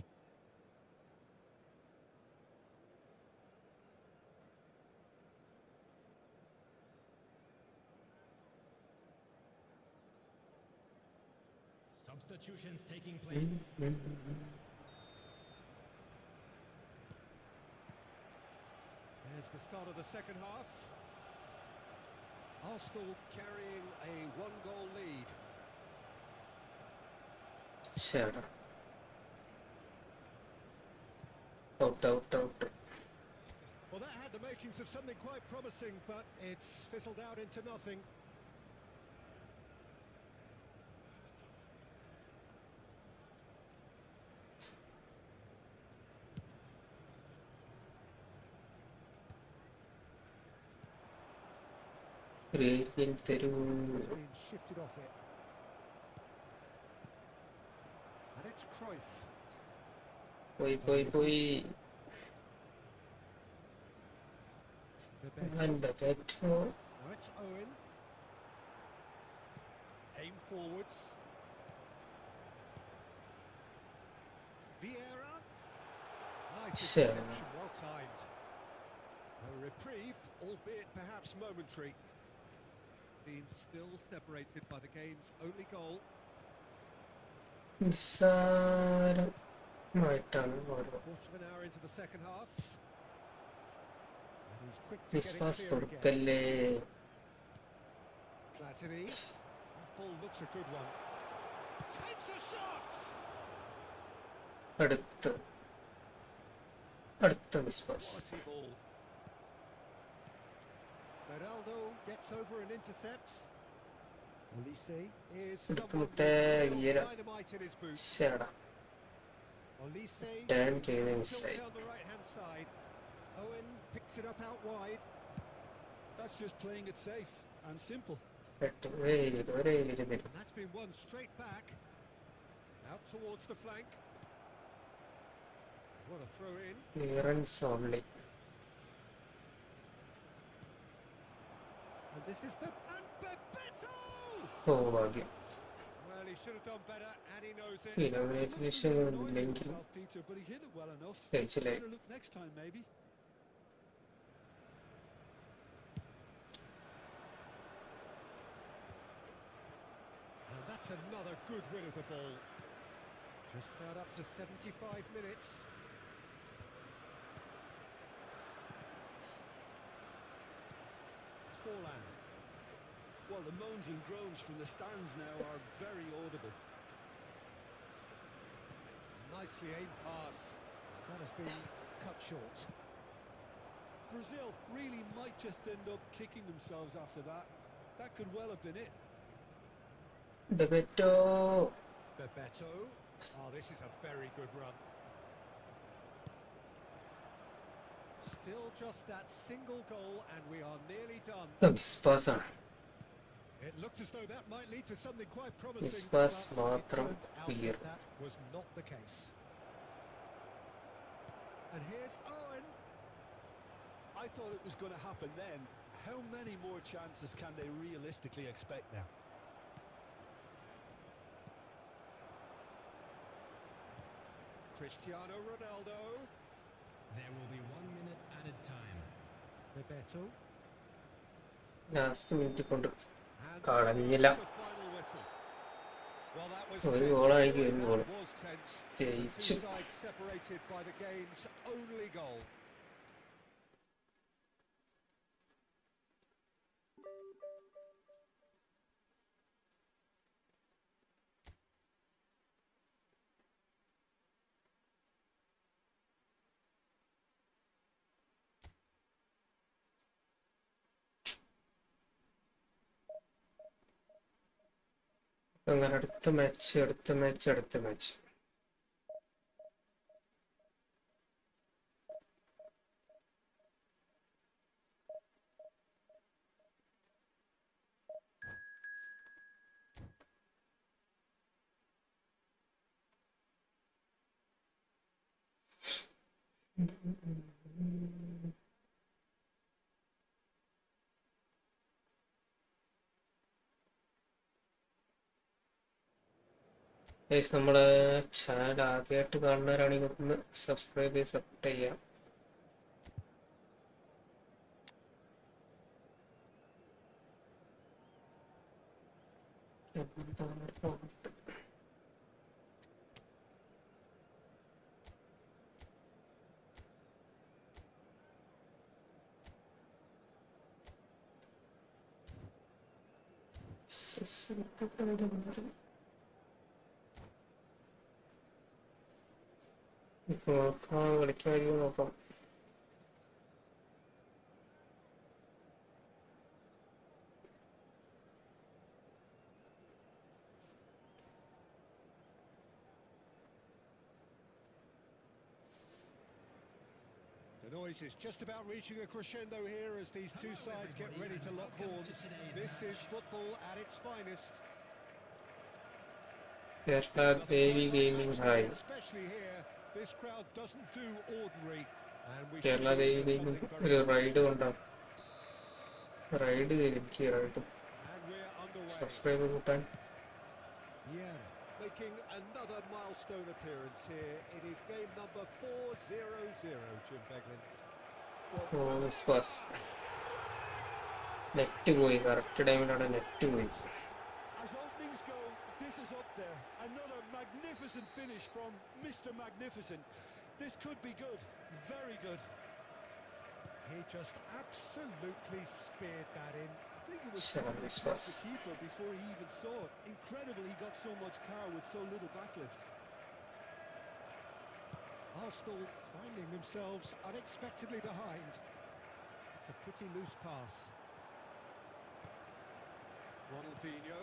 Substitutions taking place. There's the start of the second half. Arsenal carrying a one-goal lead. ശരി, out. Well, that had the makings of something quite promising, but it's fizzled out into nothing. Radian തരൂ. It's been shifted off it. And it's Cruyff. പോയി. Bebeto. Now it's Owen. Aim forwards. Vieira. Nice Sure. interception, well timed. A reprieve, albeit perhaps momentary. Being still separated by the game's only goal. നിസ്സാരമായിട്ടാണ് ഓരോ Quarter of an hour into the second half. And he's quick to get it Vishwas clear again. കൊടുക്കല്ലേ. Platini. That ball looks a good one. Takes a shot! അടുത്ത Vishwas. Quality ball. Ronaldo gets over and intercepts. Olise is someone Mutte Vieira. with dynamite in his boots. ശരിടാ, Olise turn ചെയ്ത് built മിസ്സായി. down the right-hand side. Owen picks it up out wide. That's just playing it safe and simple. ഒരേ And that's been won straight back. Out towards the flank. What a throw in. Clearance only. And this is Bebeto! ഭാഗ്യം. Well, he should have done better, and he knows it. ഫിനോമിനേഷൻ ഇല്ലെങ്കിൽ Himself, Peter, but he hit it well enough. കഴിച്ചില്ലേ. Better look next time, maybe. And that's another good win of the ball. Just about up to 75 minutes. Forlan. Well, the moans and groans from the stands now are very audible. Nicely aimed pass. That has been cut short. Brazil really might just end up kicking themselves after that. That could well have been it. Bebeto. Bebeto. Oh, this is a very good run. Still just that single goal, and we are nearly done. വിശ്വാസാണ്. It looked as though that might lead to something quite promising, Vispas but it മാത്രം turned out clear. that was not the case. And here's Owen. I thought it was going to happen then. How many more chances can they realistically expect now? Cristiano Ronaldo. There will be 1 minute added time. Bebeto. Last minute കൊണ്ട് And കളഞ്ഞില്ല. the final whistle. Well, that was ഒരു tense. ഗോളായിരിക്കും, ഒരു goal. That was tense. ജയിച്ചു. Two sides separated by the game's only goal. അങ്ങനെ അടുത്ത match. Guys, നമ്മളെ channel ആദ്യമായിട്ട് കാണുന്നവരാണെങ്കിൽ ഒന്ന് സബ്സ്ക്രൈബ് ചെയ്ത് സപ്പോർട്ട് ചെയ്യാം. കളിക്കാൻ നോക്കാം. The noise is just about reaching a crescendo here as these two sides get ready to lock horns. This is football at its finest. Kerala Devi Gaming High. Especially here, this crowd doesn't do ordinary. And we Kerala Devi Gaming ഒരു ride കൊണ്ടാണ്. Ride എനിക്ക് ride subscribe കൂട്ടാൻ. Yeah, making another milestone appearance here. It is game number 400, Jim Beglin. Net പോയി, correct ടൈമിലാണ് net പോയി. As openings go, this is up there. Another magnificent finish from Mr. Magnificent. This could be good, very good. He just absolutely speared that in. I think it was probably past the keeper before he even saw it. Incredible he got so much power with so little backlift. Arsenal finding themselves unexpectedly behind. It's a pretty loose pass. Ronaldinho.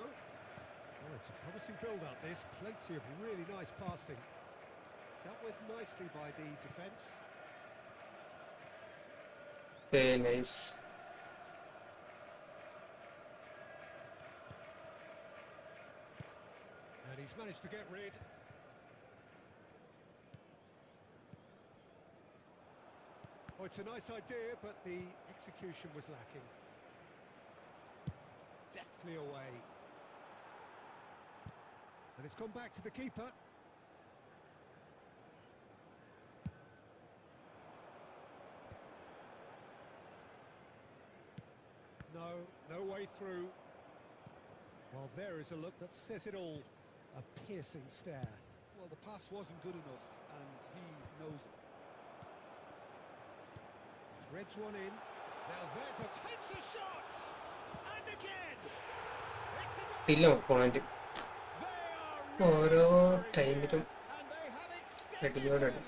Oh, it's a promising build-up, this. Plenty of really nice passing. Dealt with nicely by the defence. Okay, nice. And he's managed to get rid. Oh, it's a nice idea, but the execution was lacking. Deftly away. And it's gone back to the keeper. No way through. Well, there is a look that says it all. A piercing stare. Well, the pass wasn't good enough, and he knows it. Threads one in. Now there's takes a shot! And again! ഇല്ല point ഓരോ ടൈമിലും അടിയോടടി.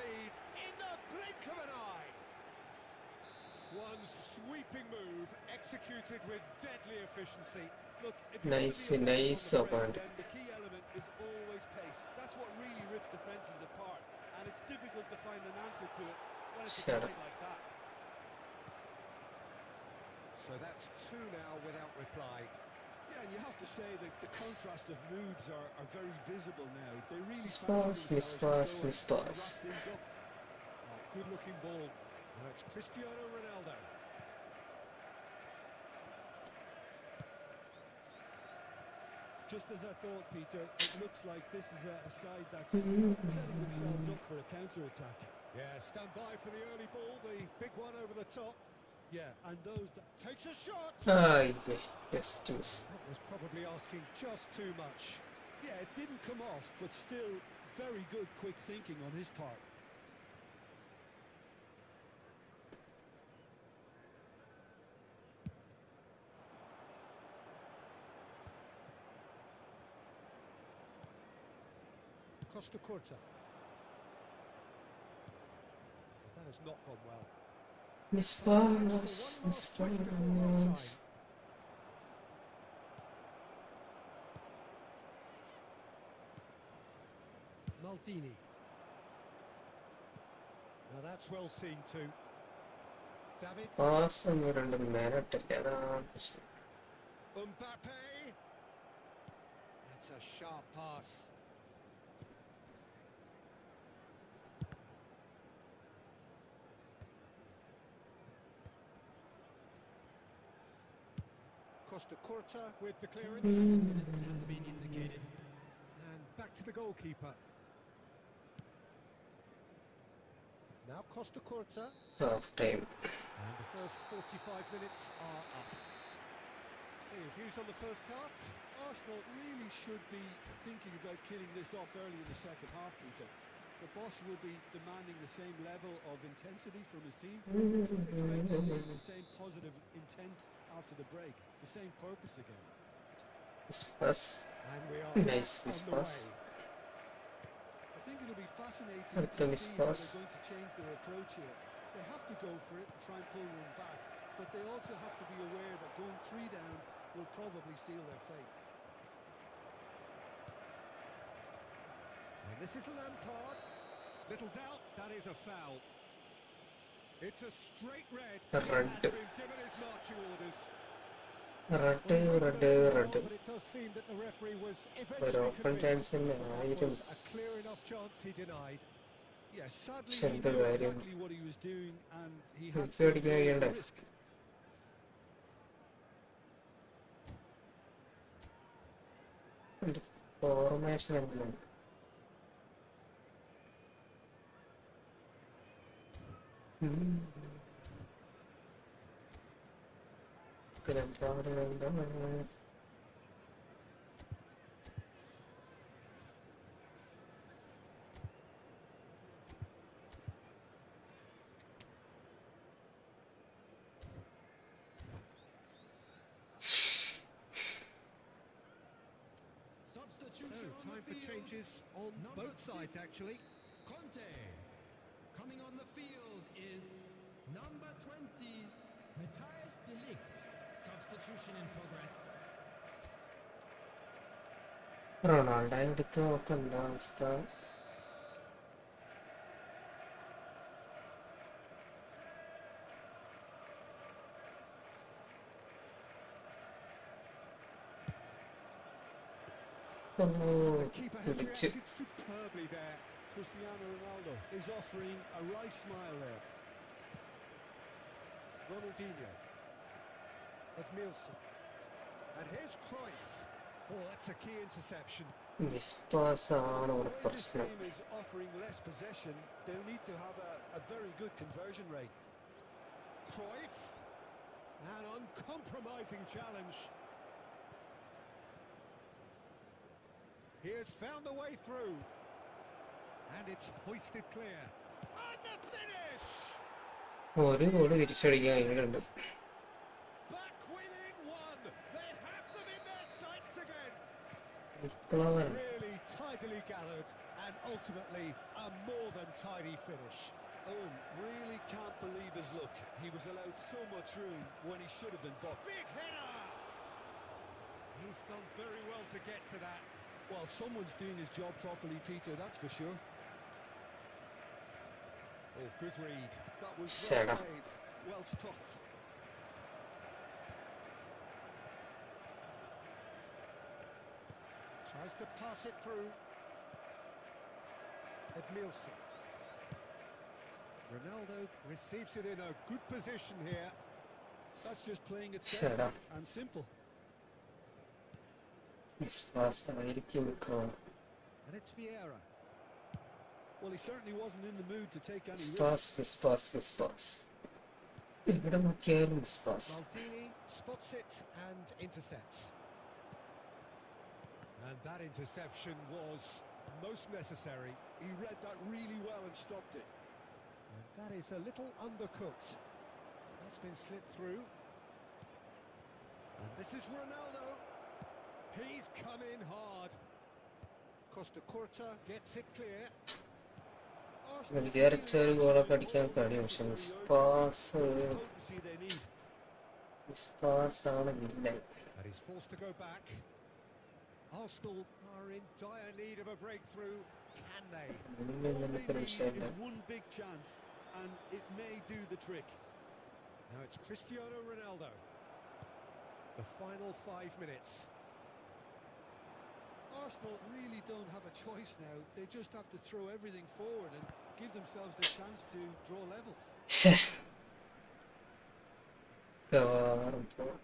One sweeping move executed with deadly efficiency. Look, if Nice, nice opponent. then the key element is always pace. That's what really rips defenses apart, and it's difficult to find an answer to it when it's Shut applied like that. So that's two now without reply. Yeah, and you have to say that the contrast of moods are very visible now. They really Miss fancy pass, miss themselves to pass, go and miss pass. wrap things up. Oh, good looking ball. Now it's Cristiano Ronaldo. Just as I thought, Peter, it looks like this is a side that's setting themselves up for a counter-attack. Yeah, stand by for the early ball, the big one over the top. Yeah, and those that... Takes a shot! Just miss. That was probably asking just too much. Yeah, it didn't come off, but still very good quick thinking on his part. Costa Curta. That has not gone well. Miss pass, miss pass. Maldini. Now that's well seen too. David. Pass ഒന്ന് രണ്ട് minute അതാണ് പ്രശ്നം. Mbappe. That's a sharp pass. Costa Curta with the clearance. Has been indicated. And back to the goalkeeper. Now Costa Curta. Half time. And the first 45 minutes are up. So your views on the first half? Arsenal really should be thinking about killing this off early in the second half, Peter. The boss will be demanding the same level of intensity from his team. Expect to see the same positive intent after the break, the same purpose again. Miss pass. And we are Nice back miss on the pass. way. I think it'll be fascinating അടുത്ത to miss see how pass. they're going to change their approach here. They have to go for it and try and pull one back, but they also have to be aware that going 3 down will probably seal their fate. And this is Lampard. Little doubt, that is a foul. It's a straight red. He Red. has been given his marching orders. Red, Well, he waited a red, little red. while, but it does seem that the referee was ഒരു eventually open convinced chance that that ആയിരുന്നു. was a clear enough chance he denied. Yeah, sadly പക്ഷെ he എന്ത് knew കാര്യം, exactly what he was doing and he had എനിക്ക് to അടിക്കാൻ go കഴിയണ്ടേ? the risk. Formation എന്തെങ്കിലും So, time for changes on both sides, actually. Conte. Coming on the field is number 20, Matthias de Ligt. Substitution in progress. Ronaldo എടുത്ത് നോക്കാം എന്താ അവസ്ഥ. The keeper has പിടിച്ച് reacted superbly there. Cristiano Ronaldo is offering a right smile there. Ronaldinho. Edmilson. And here's Cruyff. Oh, that's a key interception. Miss pass ആണ് ഇവിടെ The way this പ്രശ്നം. team is offering less possession, they'll need to have a very good conversion rate. Cruyff. An uncompromising challenge. He has found the way through. And it's hoisted clear. And the finish! ഒരു goal തിരിച്ചടിക്കാൻ കഴിഞ്ഞിട്ടുണ്ട്. Back within one. They have them in their sights again. ഇപ്പോഴാണ് Really tidily gathered and ultimately a more than tidy finish. Owen really can't believe his luck. He was allowed so much room when he should have been blocked. Big header! He's done very well to get to that. Well, someone's doing his job properly, Peter, that's for sure. Oh, good read. That was well Set up. played. Well stopped. Tries to pass it through. Edmilson. Ronaldo receives it in a good position here. That's just playing it safe Set up. and simple. Miss pass ആയിരിക്കും മിക്കവാറും. And it's Vieira. Well, he certainly wasn't in the mood to take any miss risk. Pass miss pass miss pass. എവിടെ നോക്കിയാലും miss pass. Maldini spots it and intercepts. And that interception was most necessary. He read that really well and stopped it. And that is a little undercooked. That's been slipped through. And this is Ronaldo. He's come in hard. Costa Curta gets it clear. ഞാൻ വിചാരിച്ച ഒരു ഗോളൊക്കെ അടിക്കാൻ കഴിയും, പക്ഷെ miss pass miss pass ആണ് villain. And he's forced to go back. Arsenal are in dire need of a breakthrough. Can they? All they need is one big chance, and it may do the trick. Now it's Cristiano Ronaldo. The final 5 minutes. Arsenal really don't have a choice now. They just have to throw everything forward and give themselves a chance to draw level. ശ്ശേ. മിക്കവാറും പോകും.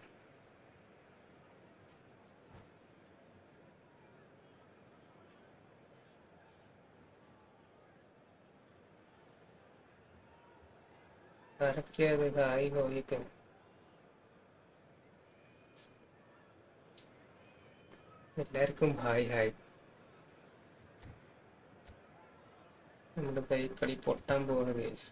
ആരൊക്കെയാ ഇത് hi ഹോയൊക്കെ? എല്ലാവർക്കും hi hi. നമ്മുടെ ഈ കളി പൊട്ടാൻ പോകുന്ന കേസ്.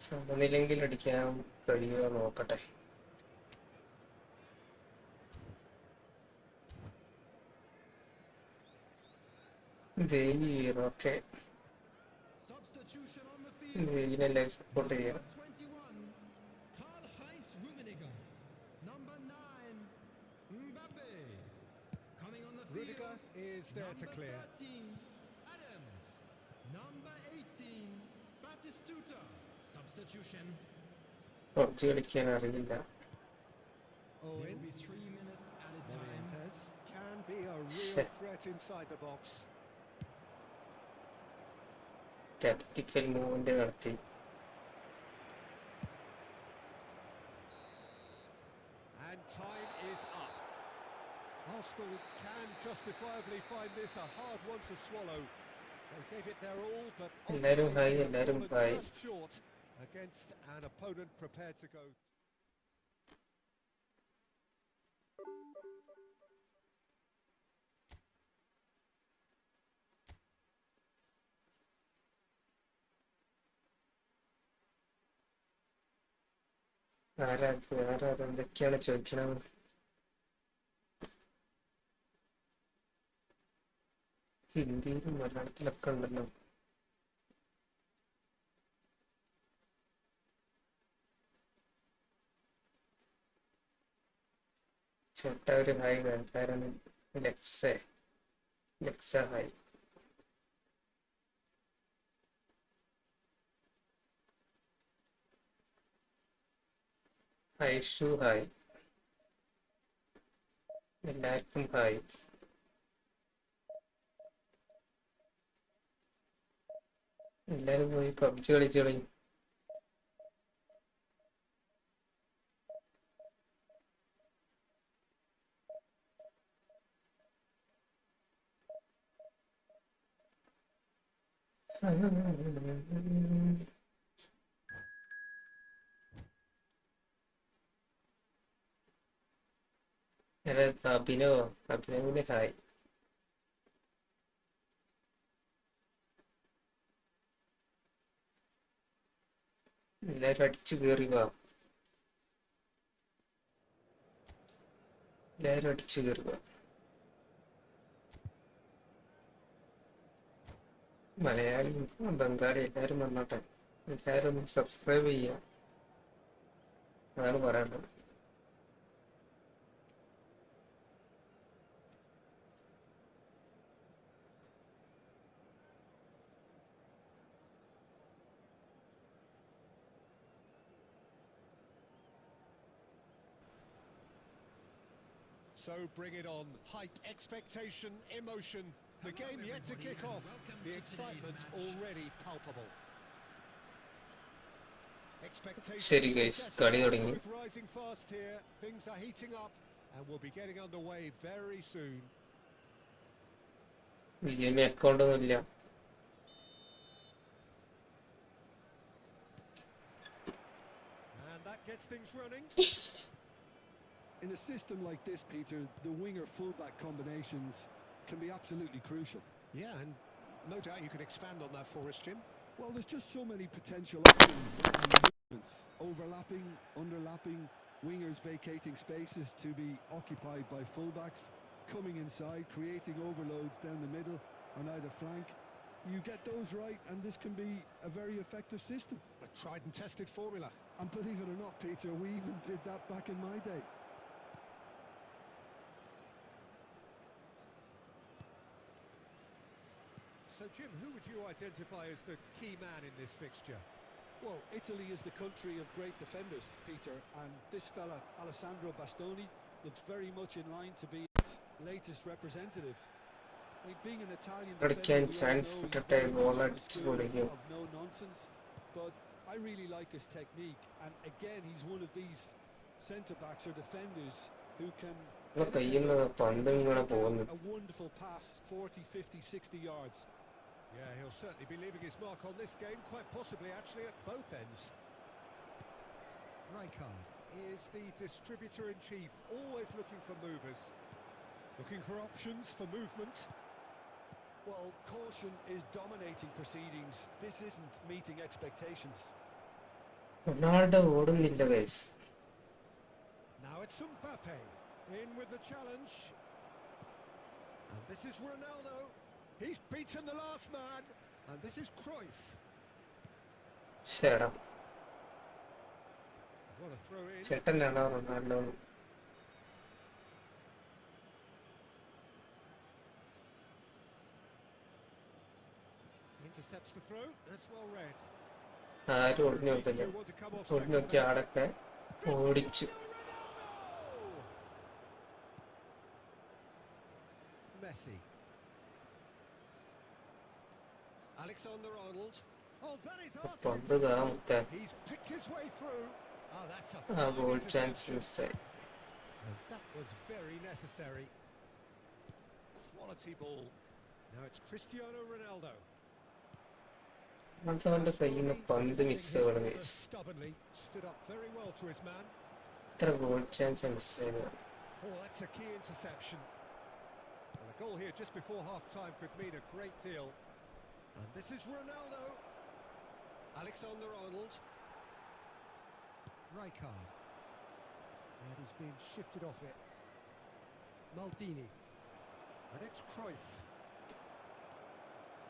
സമനിലെങ്കിൽ അടിക്കാൻ കഴിയുമോ നോക്കട്ടെ. Veer, okay. Substitution on the field. Veer support Number ചെയ്യാം. 21, Karl-Heinz Rummenigge. Number 9, Mbappe. Coming on the field. Rudiger is there to Number clear. 13, Adams. Number 18, Batistuta. Substitution. PUBG കളിക്കാൻ അറിയില്ല. Owen. There will be 3 minutes added time. Morientes can be a real Shit. threat inside the box. Tactical movement നടത്തി. And time is up. Arsenal can justifiably find this a hard one to swallow. They gave it their all, but എല്ലാരും ultimately hi, they've എല്ലാരും fallen hi. just short against an opponent prepared to go. ആരാ എന്തൊക്കെയാണ് ചോദിക്കണത്? ഹിന്ദിയിലും മലയാളത്തിലൊക്കെ ഉണ്ടല്ലോ. ചേട്ടാ ഒരു hi. ആരാണ്? ലെക്സ ഹായ്. ഐഷു ഹായ്. എല്ലാവർക്കും ഹായ്. എല്ലാരും പോയി പബ്ജി കളിച്ചോളി. അഭിനവിന് ഹായ്. എല്ലാരും അടിച്ചു കയറി വാ. എല്ലാരും അടിച്ചു കയറി വാ. മലയാളി ബംഗാളി എല്ലാരും വന്നോട്ടെ. എല്ലാരും ഒന്ന് സബ്സ്ക്രൈബ് ചെയ്യാം. അതാണ് പറയാനുള്ളത്. So bring it on. Hype, expectation, emotion. The game yet to kick off. The excitement already palpable. ശരി guys, കളി തുടങ്ങി. Rising fast here. Things are heating up and we'll be getting underway very soon. വിജയമി account ഒന്നും ഇല്ല. And that gets things running. In a system like this, Peter, the winger-fullback combinations can be absolutely crucial. Yeah, and no doubt you can expand on that for us, Jim. Well, there's just so many potential options and movements. Overlapping, underlapping, wingers vacating spaces to be occupied by fullbacks, coming inside, creating overloads down the middle on either flank. You get those right and this can be a very effective system. A tried and tested formula. And believe it or not, Peter, we even did that back in my day. So, Jim, who would you identify as the key man in this fixture? Well, Italy is the country of great defenders, Peter, and this fella, Alessandro Bastoni, looks very much in line to be its latest representative. I mean, being an Italian കളിക്കാൻ defender, we all chance know he's കിട്ടട്ടെ. very goal much in the അടിച്ചു school കൊടുക്കും. of no nonsense, but I really like his technique, and again, he's one of these centre-backs or defenders who can കയ്യിൽ നിന്ന് പന്ത് ഇങ്ങനെ പോകുന്നു. a wonderful pass, 40, 50, 60 yards. Yeah, he'll certainly be leaving his mark on this game, quite possibly actually at both ends. Rijkaard is the distributor-in-chief, always looking for movers. Looking for options for movement. Well, caution is dominating proceedings. This isn't meeting expectations. Ronaldo ഓടുന്നില്ല guys. Now it's Mbappe in with the challenge. And this is Ronaldo. He's beaten the last man, and this is Cruyff. ശേടാ What a throw in. ചേട്ടനാണോ Ronaldo? Intercepts the throw. That's well read. ആരും ഒളിഞ്ഞു നോക്കില്ല. Want to come off ഒളിഞ്ഞു second നോക്കിയ best. ആടൊക്കെ ഓടിച്ചു. Ronaldo! Messi. Alexander-Arnold. Oh, that is പന്ത് Arsenal. താമത്തെ He's picked his way through. Oh, that's a ആ fine goal chance interception. മിസ്സായി. And that was very necessary. Quality ball. Now it's Cristiano Ronaldo. അവന്റെ കയ്യിൽ നിന്ന് പന്ത് മിസ്സാണ്. Stubbornly stood up very well to his man. ഇത്ര goal chance മിസ്സായത്. Oh, that's a key interception. Well, a goal here just before half-time could mean a great deal. And this is Ronaldo. Alexander-Arnold. Rijkaard. And he's being shifted off it. Maldini. And it's Cruyff.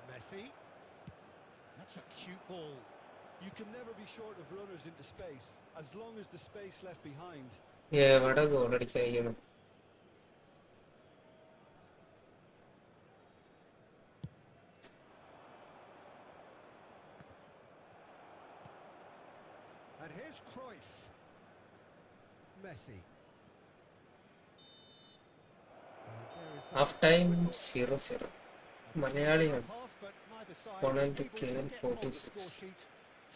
Messi. That's a cute ball. You can never be short of runners into space, as long as the space left behind. എവിടെ goal അടിക്കാൻ? And here's Cruyff. Messi. And there is the half time 0-0. മലയാളിയാണ്. half, but neither side Opponent able to came in get on the 46. score sheet.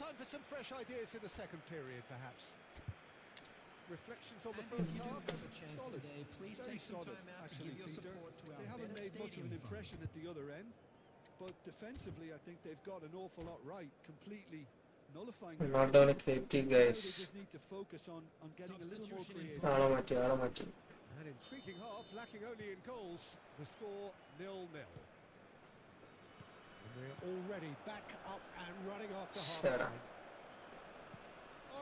Time for some fresh ideas in the second period, perhaps. Reflections on the And first if you do half. have a chance Solid. today, please Very take some solid, time out to actually, give your Peter. support to our They haven't better made much of an stadium impression at the other end, but defensively, I think they've got an awful lot right, completely nullifying their റൊണാൾഡോനെ opponents. കയറ്റി Now guys. they just need to focus on getting a little more Substitution in creative. ആളെ മാറ്റി. An intriguing half, lacking only in goals. The score 0-0. And we're already back up and running after Shut half-time.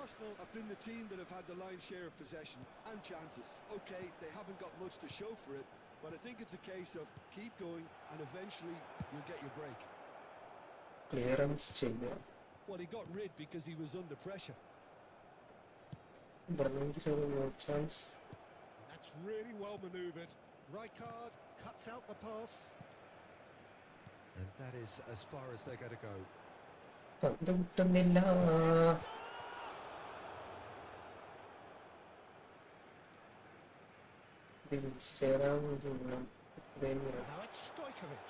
Arsenal have been the team that have had the lion's share of possession and chances. Okay, they haven't got much to show for it, but I think it's a case of keep going and eventually you'll get your break. Clearance ചെയ്യാം. Well, he got rid because he was under pressure. ബ്രണ്ണൻക്ക് goal chance. And that's really well manoeuvred. Rijkaard cuts out the pass. And that is as far as they're going to go. പന്ത് കിട്ടുന്നില്ല. Now it's Stojkovic.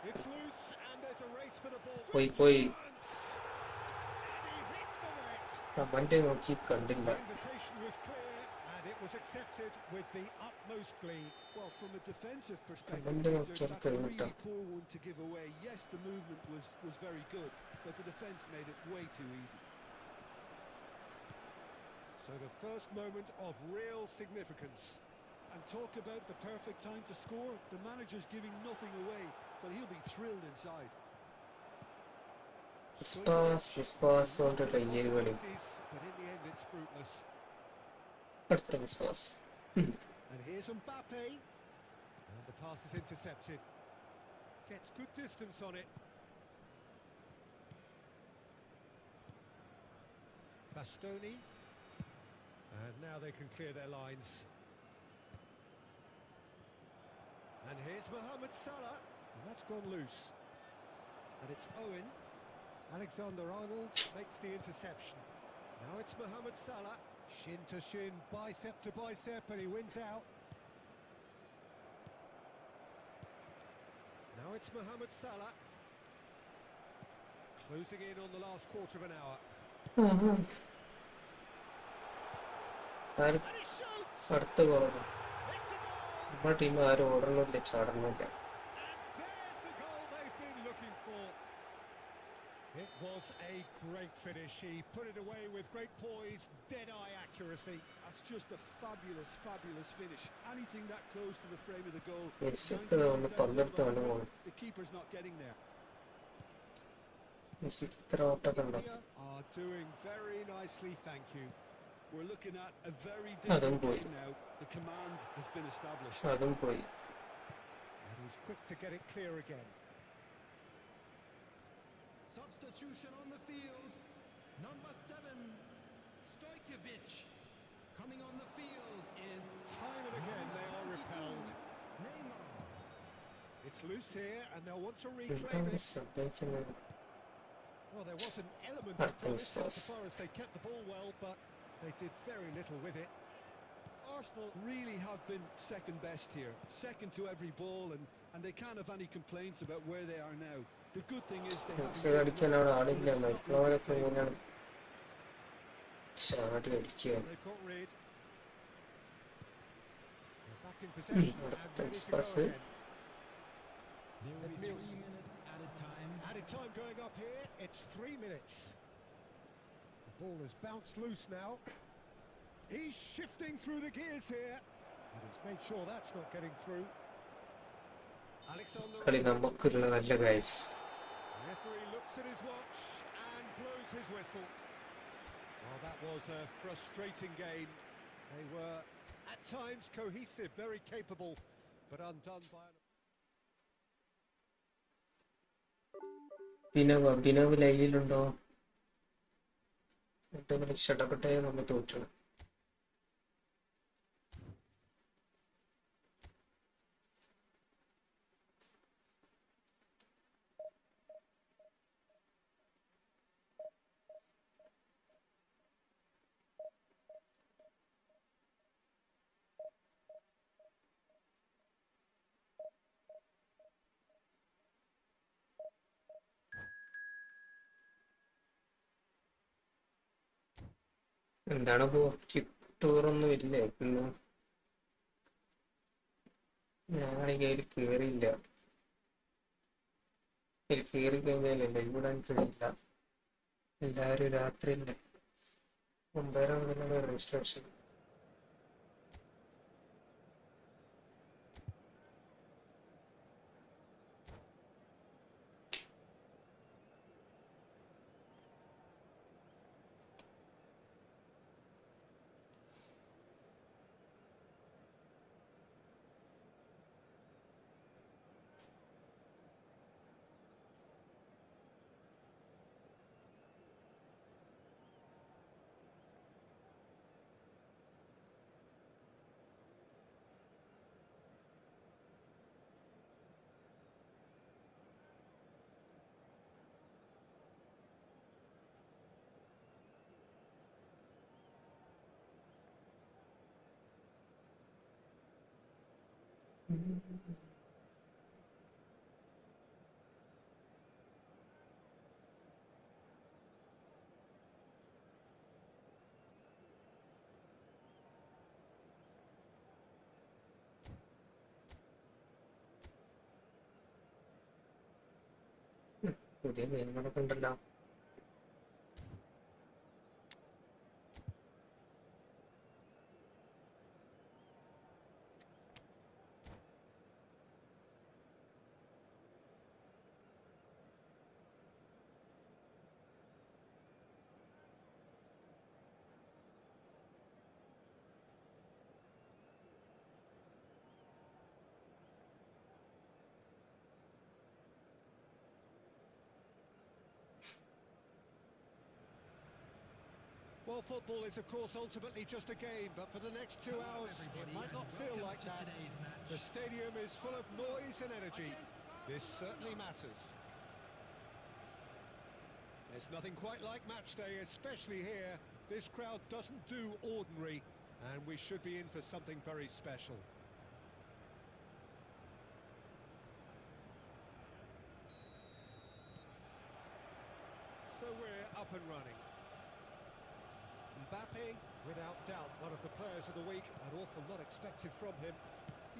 It's loose and there's a race for the ball. പോയി. And he hits the net. Comment നോക്കി കണ്ടില്ല. The invitation was clear and it was accepted with the utmost glee. Well, from a defensive perspective, Kavanda Peter, nokiyan that's a really kayıtta. poor one to give away. Yes, the movement was very good, but the defence made it way too easy. So the first moment of real significance. And talk about the perfect time to score. The manager's giving nothing away, but he'll be thrilled inside. വിസ്പാസ് കൊണ്ട് കയ്യേറി കളി. But in the end it's fruitless. അടുത്ത വിസ്പാസ്. And here's Mbappe. And the pass is intercepted. Gets good distance on it. Bastoni. And now they can clear their lines. And here's Mohamed Salah. And that's gone loose. And it's Owen. Alexander-Arnold makes the interception. Now it's Mohamed Salah. Shin to shin, bicep to bicep, and he wins out. Now it's Mohamed Salah. Closing in on the last quarter of an hour. ആരും And he shoots! അടുത്ത ഗോളാണ്. It's a goal! നമ്മുടെ team ആരും ഓടണില്ല, ചാടണില്ല. And there's the goal they've been looking for. It was a great finish. He put it away with great poise, dead-eye accuracy. That's just a fabulous, fabulous finish. Anything that close to the frame of the goal. മെസ്സിക്ക് ഒന്ന് പന്തെടുത്ത് കണ്ടു പോകും. The keeper's not getting there. മെസ്സിക്ക് ഇത്ര ഓട്ടൊക്കെ ഉണ്ടോ? India are doing very nicely, thank you. We're looking at a very Adam different Boy. game now. The command has been established. അതും പോയി. And he's quick to get it clear again. Substitution on the field. Number 7, Stojkovic. Coming on the field is Time and again they are 22, repelled. Neymar. It's loose here and they'll want to reclaim എന്താണ് it. സംഭവിക്കുന്നത്? Well, there was an element of Martin's promise pass. insofar as they kept the ball well, but they did very little with it. Arsenal really have been second best here, second to every ball, and they can't have any complaints about where they are now. The good thing is they have പക്ഷേ അടിക്കാൻ അവിടെ ആളില്ല. മൈക്രോവരൊക്കെ ഇങ്ങനെയാണ് ചാടി അടിക്കുക. They've got Reid. They're back in possession and ready to go pass. again. There will be 3 minutes added time. Added time going up here, it's 3 minutes. The ball has bounced loose now. He's shifting through the gears here. And he's made sure that's not getting through. Alexander കളി നമുക്കുള്ളതല്ല guys. The referee looks at his watch and blows his whistle. Well, that was a frustrating game. They were at times cohesive, very capable, but undone by an... Abhinav ലൈവിലുണ്ടോ? ഇഷ്ടപ്പെട്ടെ നമ്മൾ തോറ്റു. എന്താണ് ടൂറൊന്നും ഇല്ലേ ഇന്ന്? ഞാനാണെങ്കിൽ അതിൽ കയറിയില്ല. അതിൽ കയറി കഴിഞ്ഞാലേ ലൈവിടാൻ കഴിയില്ല. എല്ലാവരും രാത്രിയില്ലേ 9:30 മുതലാണ് രജിസ്ട്രേഷൻ. പുതിയ നിയമങ്ങളൊക്കെ ഉണ്ടല്ലോ. Well, football is, of course, ultimately just a game, but for the next 2 hours, it might not feel like that. The stadium is full of noise and energy. This certainly matters. There's nothing quite like match day, especially here. This crowd doesn't do ordinary, and we should be in for something very special. So we're up and running. Mbappe, without doubt, one of the players of the week. An awful lot expected from him.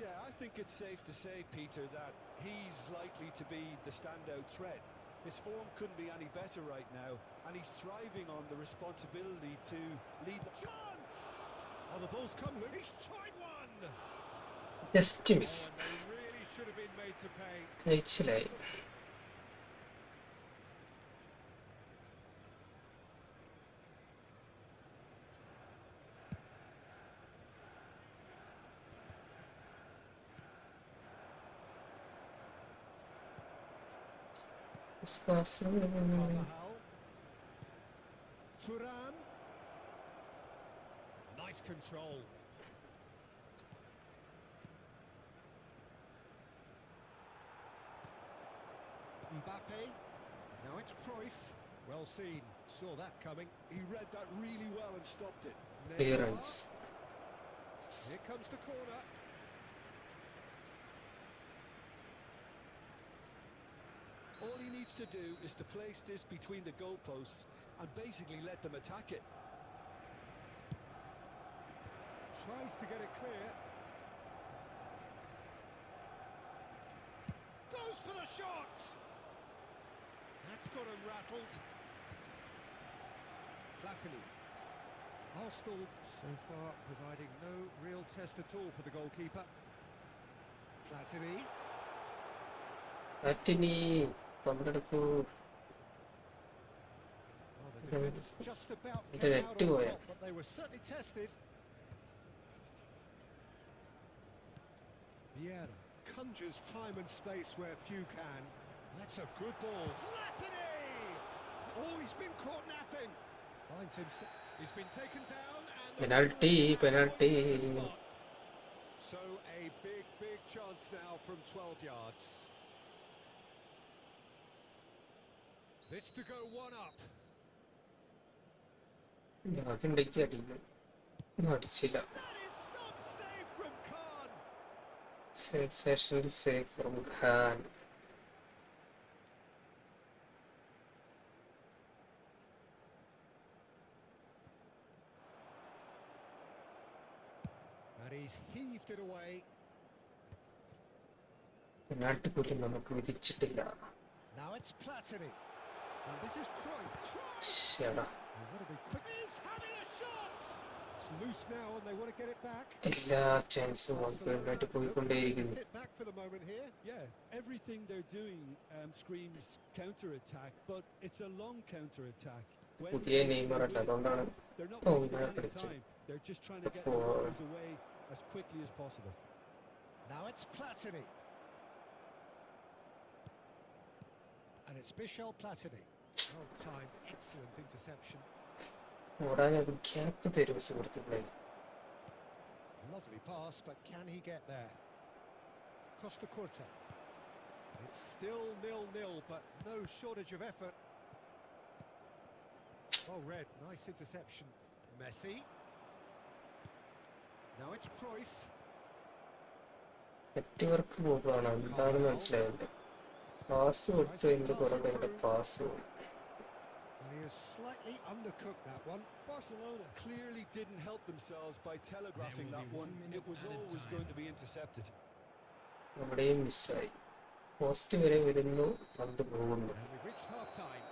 Yeah, I think it's safe to say, Peter, that he's likely to be the standout threat. His form couldn't be any better right now, and he's thriving on the responsibility to lead the... Chance! Oh, the ball's come loose. He's tried one! Just miss. Oh, and they really should have been made to pay. കഴിച്ചിലായി. Carvajal. Thuram. Nice control. Mbappe. Now it's Cruyff. Well seen. Saw that coming. He read that really well and stopped it. Clearance. Here comes the corner. All he needs to do is to place this between the goalposts and basically let them attack it. Tries to get it clear. Goes for the shot. That's got him rattled. Platini. Arsenal so far providing no real test at all for the goalkeeper. Platini. Platini, പന്തെടുക്കൂ. Well, the defence just about It came had out two, on yeah. top, but they were certainly tested. Vieira conjures time and space where few can. That's a good ball. Platini! Oh, he's been caught napping. Finds himself. He's been taken down and the Penalty, referee has penalty. pointed the spot. So a big chance now from 12 yards. This to go one up. അതുണ്ടെങ്കിൽ അടിക്കും. അടിച്ചില്ല. That is some save from Khan. Sensational save from Khan. And he's heaved it away. Penalty പോലും നമുക്ക് വിധിച്ചിട്ടില്ല. Now it's Platini. And this is Cruyff. ശ്ശെടാ. They want to be quick. He's having a shot. It's loose now and they want to get it back. എല്ലാ ചാൻസും മുൻപോട്ട് പോയിക്കൊണ്ടേയിരിക്കുന്നു. Sit back for the moment here. Yeah, everything they're doing screams counter-attack, but it's a long counter-attack. When പുതിയ Neymar അല്ല, അതുകൊണ്ടാണ് they're not Oh, wasting man, any it's- time. They're just trying to get the Oh. goals away as quickly as possible. Now it's Platini. And it's Michel Platini. Well timed, excellent interception. ഓടാൻ ഒരു gap തരും സുഹൃത്തുക്കളെ. Lovely pass, but can he get there? Costa Curta. It's still 0-0, but no shortage of effort. Oh, Red, nice interception. Messi. Now it's Cruyff. Network പോകാണ്, എന്താണ് മനസ്സിലായത്. Pass കൊടുത്തു, എൻ്റെ പുറകെ എൻ്റെ pass. And he has slightly undercooked that one. Barcelona clearly didn't help themselves by telegraphing that one. It was always going to be intercepted. അവിടെയും മിസ്സായി. Post വരെ വരുന്നു, പന്ത് പോകുന്നു. And we've reached half-time.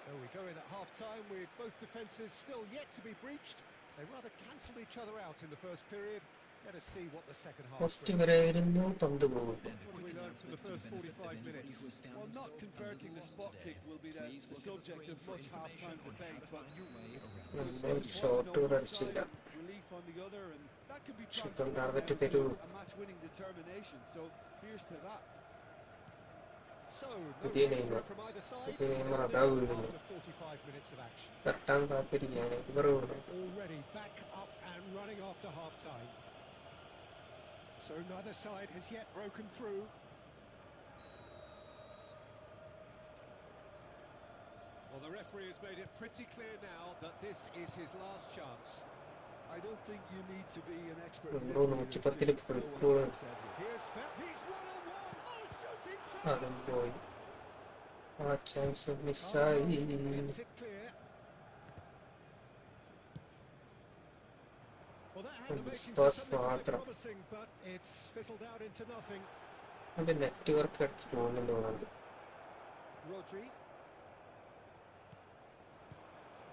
So we go in at half-time with both defences still yet to be breached. They rather cancelled each other out in the first period. Let us see what the second half post brings. വരെ വരുന്നു, പന്ത് പോകുന്നു. What have we learned from the first 45 minutes? Well, not converting the spot kick will be the subject of much half-time debate, but നമ്മൾ ഷോട്ടുകൾ അടിച്ചില്ല. relief on the other, and that could be Shoot on transferred target down to തരൂ. a match-winning determination. So here's to that. So, no പുതിയ breakthrough Neymar. from either side. പുതിയ Neymar അതാ വീഴുന്നു. After 45 minutes of action. തട്ടാൻ കാത്തിരിക്കുകയാണ്. ഇവർ വീണു. Already back up and running after half-time. So neither side has yet broken through. Well, the referee has made it pretty clear now that this is his last chance. I don't think you need to be an expert. എന്തോ 110 പൊയ്ക്കോളൂ. Here's he's one-on-one. Oh, shooting അതും chance. പോയി. ആ chance മിസ്സായി. Gets it clear. Well, that had the This makings of pass something quite മാത്രം. promising, but it's fizzled out into nothing. അത് network അടിച്ചു പോകുന്നു തോന്നുന്നു. Rodri.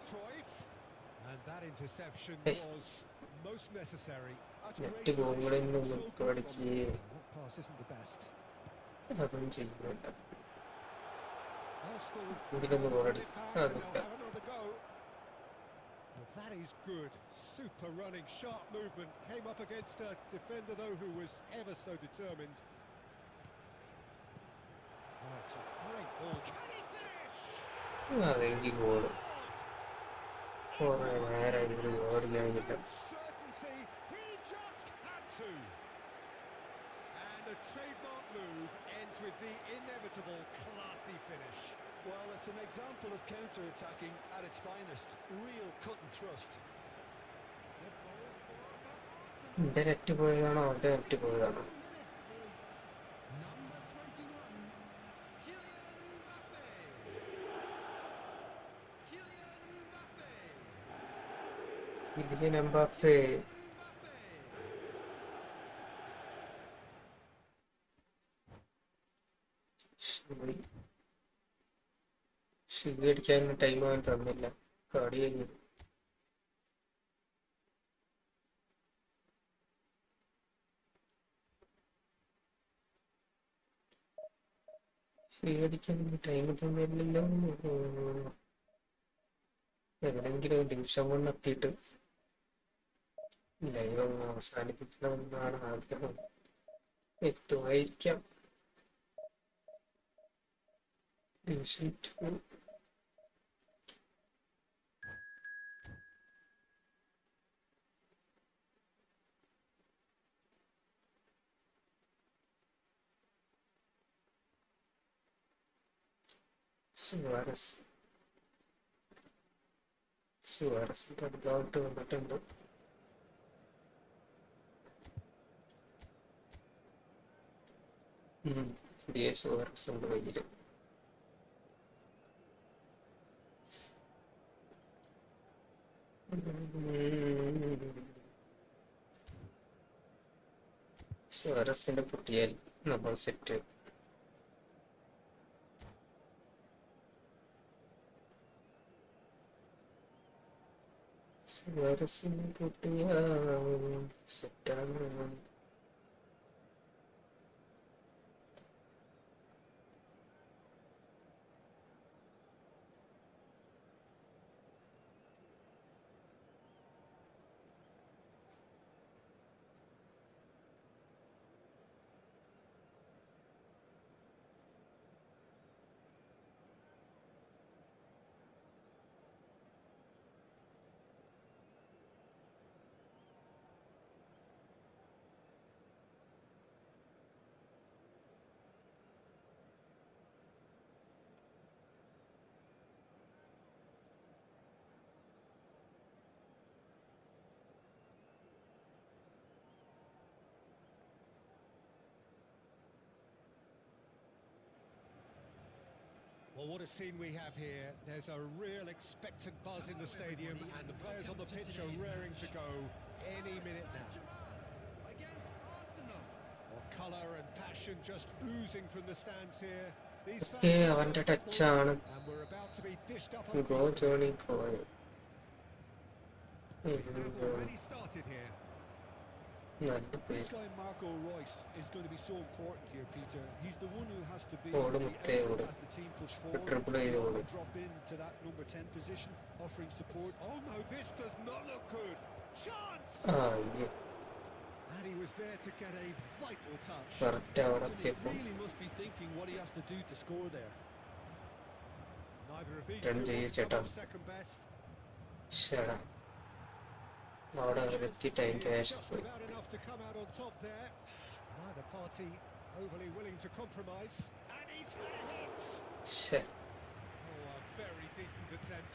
Cruyff. And that interception Hey. was most necessary. That's net great പോകുമ്പോഴേ positioning, so നമുക്ക് good from അടിക്കുകയെ That pass isn't the best. അതൊന്നും ചെയ്യുന്നില്ല. Arsenal ഇതിലൊന്ന് have ഗോളടി. it back and അതില്ല. they'll have another go. Well, that is good. Super running, sharp movement. Came up against a defender, though, who was ever so determined. Oh, it's a great ball. Can he finish? അതെങ്കിൽ goal. കുറെ നേരം ഇവിടെ ഓടിയായില്ല. Certainty, he just had to. And a trademark move ends with the inevitable classy finish. Well, it's an example of counter-attacking at its finest. Real cut and thrust. എന്റെ net പോയതാണോ അവന്റെ net പോയതാണോ? Number 21, Kylian Mbappe. Kylian Mbappe. Kylian Mbappé അടിക്കാൻ time അവൻ തന്നില്ല. കളി കഴിഞ്ഞു. അടിക്കാൻ ടൈം തന്നില്ലല്ലോ. എവിടെങ്കിലും നിമിഷം കൊണ്ടെത്തിയിട്ട് ലൈവ് ഒന്ന് അവസാനിപ്പിക്കണമെന്നാണ് ആഗ്രഹം. എത്തുമായിരിക്കാം. ഡിവിഷൻ 2 സുവാരസിന്റെ അടുത്തോട്ട് വന്നിട്ടുണ്ട്. പുതിയ സുവാരസ് ഉണ്ട് കയ്യില്. സുവാരസിന്റെ പൊട്ടിയാൽ നമ്മൾ സെറ്റ്. സുവാരസിന്റെ പൊട്ടിയാൽ സെറ്റാണ്. Well, what a scene we have here. There's a real expectant buzz in the stadium, and the players on the pitch are raring to go any minute now. Against Arsenal. Well, colour and passion just oozing from the stands here. These Okay, fans അവന്റെ love touch football, ആണ്. and we're about to be dished up a go feast. Johnny Koya. They've already started here. നല്ല This പേര്. guy Marco Reus is going to be so important here, Peter. He's the one who has to be ഓട് the മുത്തേ outlet ഓട്. as the team push forward. Triple ചെയ്ത് He ഓട്. often drop into that number 10 position, offering support. Oh no, this does not look good. Chance! അയ്യോ And he was there to get a vital touch. Correct അവിടെ He എത്തിയപ്പോ really must be thinking what he has to do to score there. Neither of these Run two ചെയ്യ് will ചേട്ടാ. come off second best. ശടാ അവിടെ എത്തിയിട്ട് അതിൻ്റെ Just ആശ പോയി. without enough to come out on top there. Neither party overly willing to compromise. And he's had a hit. ശ്ശെ. Oh, a very decent attempt.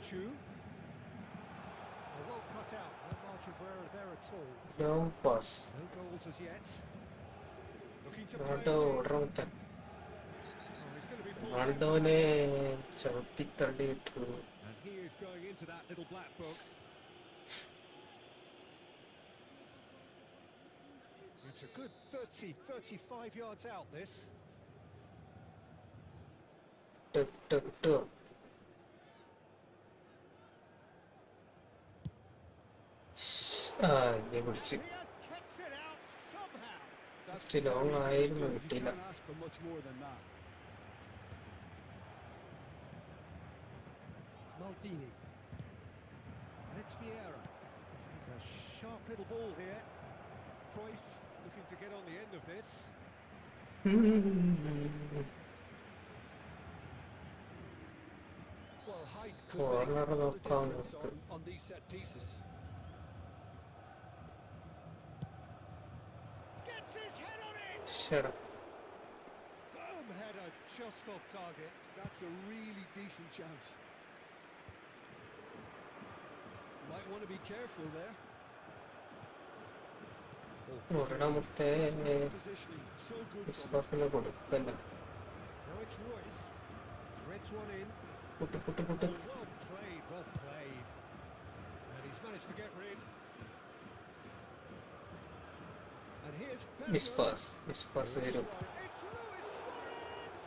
Chu. Well cut out, no margin for error there at all. Long pass. No goals as yet. Looking to play. Ronaldo ഓടറ Oh, he's going to be pulled back. റൊണാൾഡോനെ ചവിട്ടിത്തള്ളിയിട്ടു. And he is going into that little black book. It's a good 35 yards out, this. Tuk tuk tuk. ഇനി പിടിച്ച് He has kept it out somehow. കുറച്ച് long ആയിരുന്നു, You കിട്ടിയില്ല. can't ask for much more than that. Maldini. it's Vieira. He's a sharp little ball here. Cruyff looking to get on the end of this. Well, height could Corner make all the നോക്കാം difference നമുക്ക്. on these set pieces. Gets his head on it! ശ്ശെടാ. Firm header just off target. That's a really decent chance. Might want to be careful there. ഒരെണ്ണമത്തെ Positioning, so good from him. വിശ്വാസം കൊടുക്കല്ല. Now it's Royce. Threads one in. Puttu puttu Oh, puttu. well played, well played. And he's managed to get rid. And here's Pedro. Vishwas വരും. It's Luis Suarez!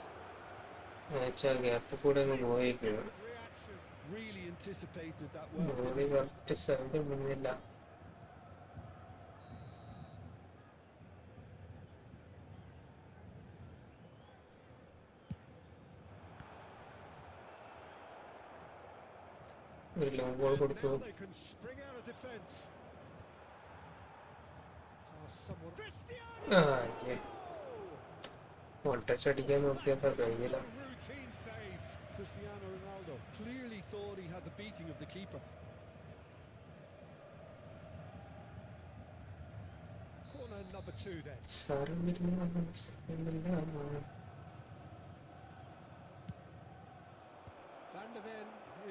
വെച്ചാൽ gap കൂടെ അങ്ങ് പോയേക്കാണ്. Reaction. Really anticipated that well. ബോളി correct side മുന്നില്ല. ഒരു long ball കൊടുത്തു. Now they can spring out of defence. Pass someone. Cristiano! ആ one touch അടിക്കാൻ നോക്കിയപ്പോ കഴിഞ്ഞില്ല. Routine save. Cristiano Ronaldo clearly thought he had the beating of the keeper. Corner number 2 then. സാരമില്ല, സാരമില്ല. Van der Ven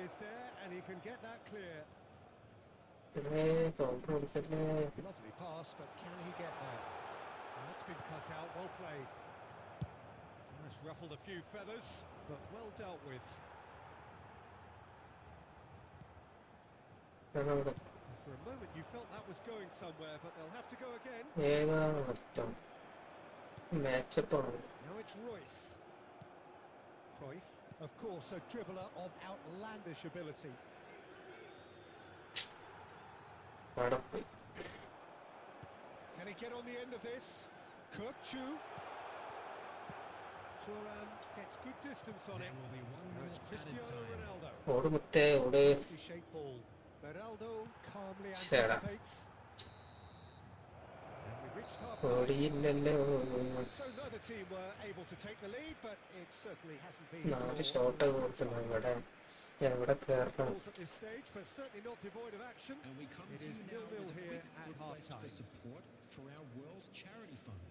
is there and he can get that clear. പിന്നെ counter കൊടുത്തല്ലേ. Lovely pass, but can he get there? And that's been cut out, well played. That's ruffled a few feathers, but well dealt with. അവിടെ For a moment you felt that was going somewhere, but they'll have to go again. ഏതാണ് അർത്ഥം? മാച്ചപ്പാണ്. Now it's Royce. Cruyff, of course, a dribbler of outlandish ability. അവിടെ പോയി. Can he get on the end of this? Kirkchu. Thuram gets good distance on There it. will be 1 Now it's minute added Cristiano time. Ronaldo. ഓട് മുത്തേ ഓട്. Nicely shaped ball. Ronaldo calmly Shut up. anticipates. And we've reached half ഓടിയില്ലല്ലോ. So neither team were able to take the lead, but it certainly hasn't been. 4 shot കൊടുത്തു. എവിടെ കയറണം? Goals at this stage, but certainly not devoid of action. And we come It to is you now 0-0 with a here quick at request for half-time. support for our World Charity Fund.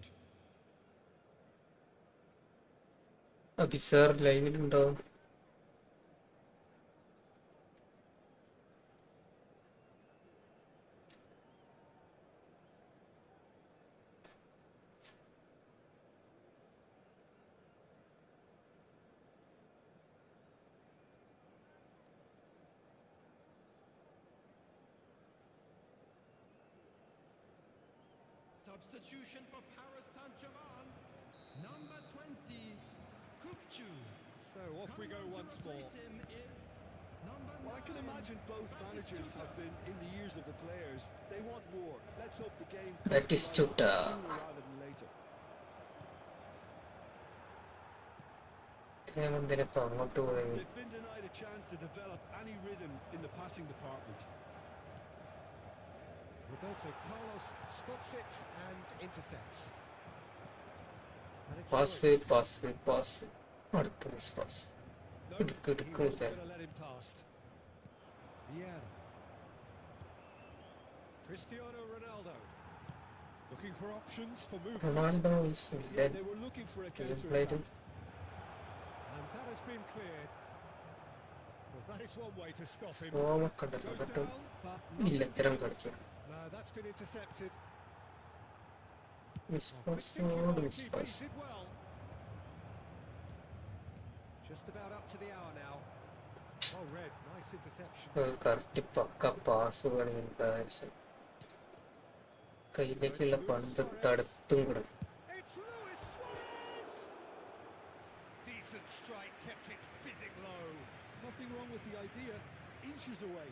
അഭിസാർ ലൈവിലുണ്ടോ? Substitution for Paris Saint-Germain. Number 20, Kukcu. So off we go once more. Well, I can imagine both managers have been in the ears of the players. They want more. Let's hope the game comes That is to life Tuta. sooner rather than later. എന്തിനിപ്പോ അങ്ങോട്ട് പോയി? They've been denied a chance to develop any rhythm in the passing department. Roberto Carlos spots it and intercepts. And it's pass Royce. Pass pass. അടുത്ത pass. No, Good, good, he good wasn't there. going to let him past. Vieira. Cristiano Ronaldo. Looking for options for movement. Ronaldo is Yeah, dead. they were looking for a He counter played attack. it. And that has been cleared. Well, that is one way to stop him. ഓവക്കണ്ടല്ലോ Goes കേട്ടോ. down, but ഇല്ല ഇത്തരം കളിക്കും. no, that's been intercepted. Miss Quick pass thinking ഓട് by the miss keeper, he pass. did well. Just about up to the hour now. Oh, red, nice interception. Correct പക്ക pass കളിക്കാൻ കയ്യിലേക്കുള്ള പന്ത് തടുത്തും കൂടെ. It's Luis Suarez! Decent strike, kept it fizzing low. Nothing wrong with the idea. Inches away.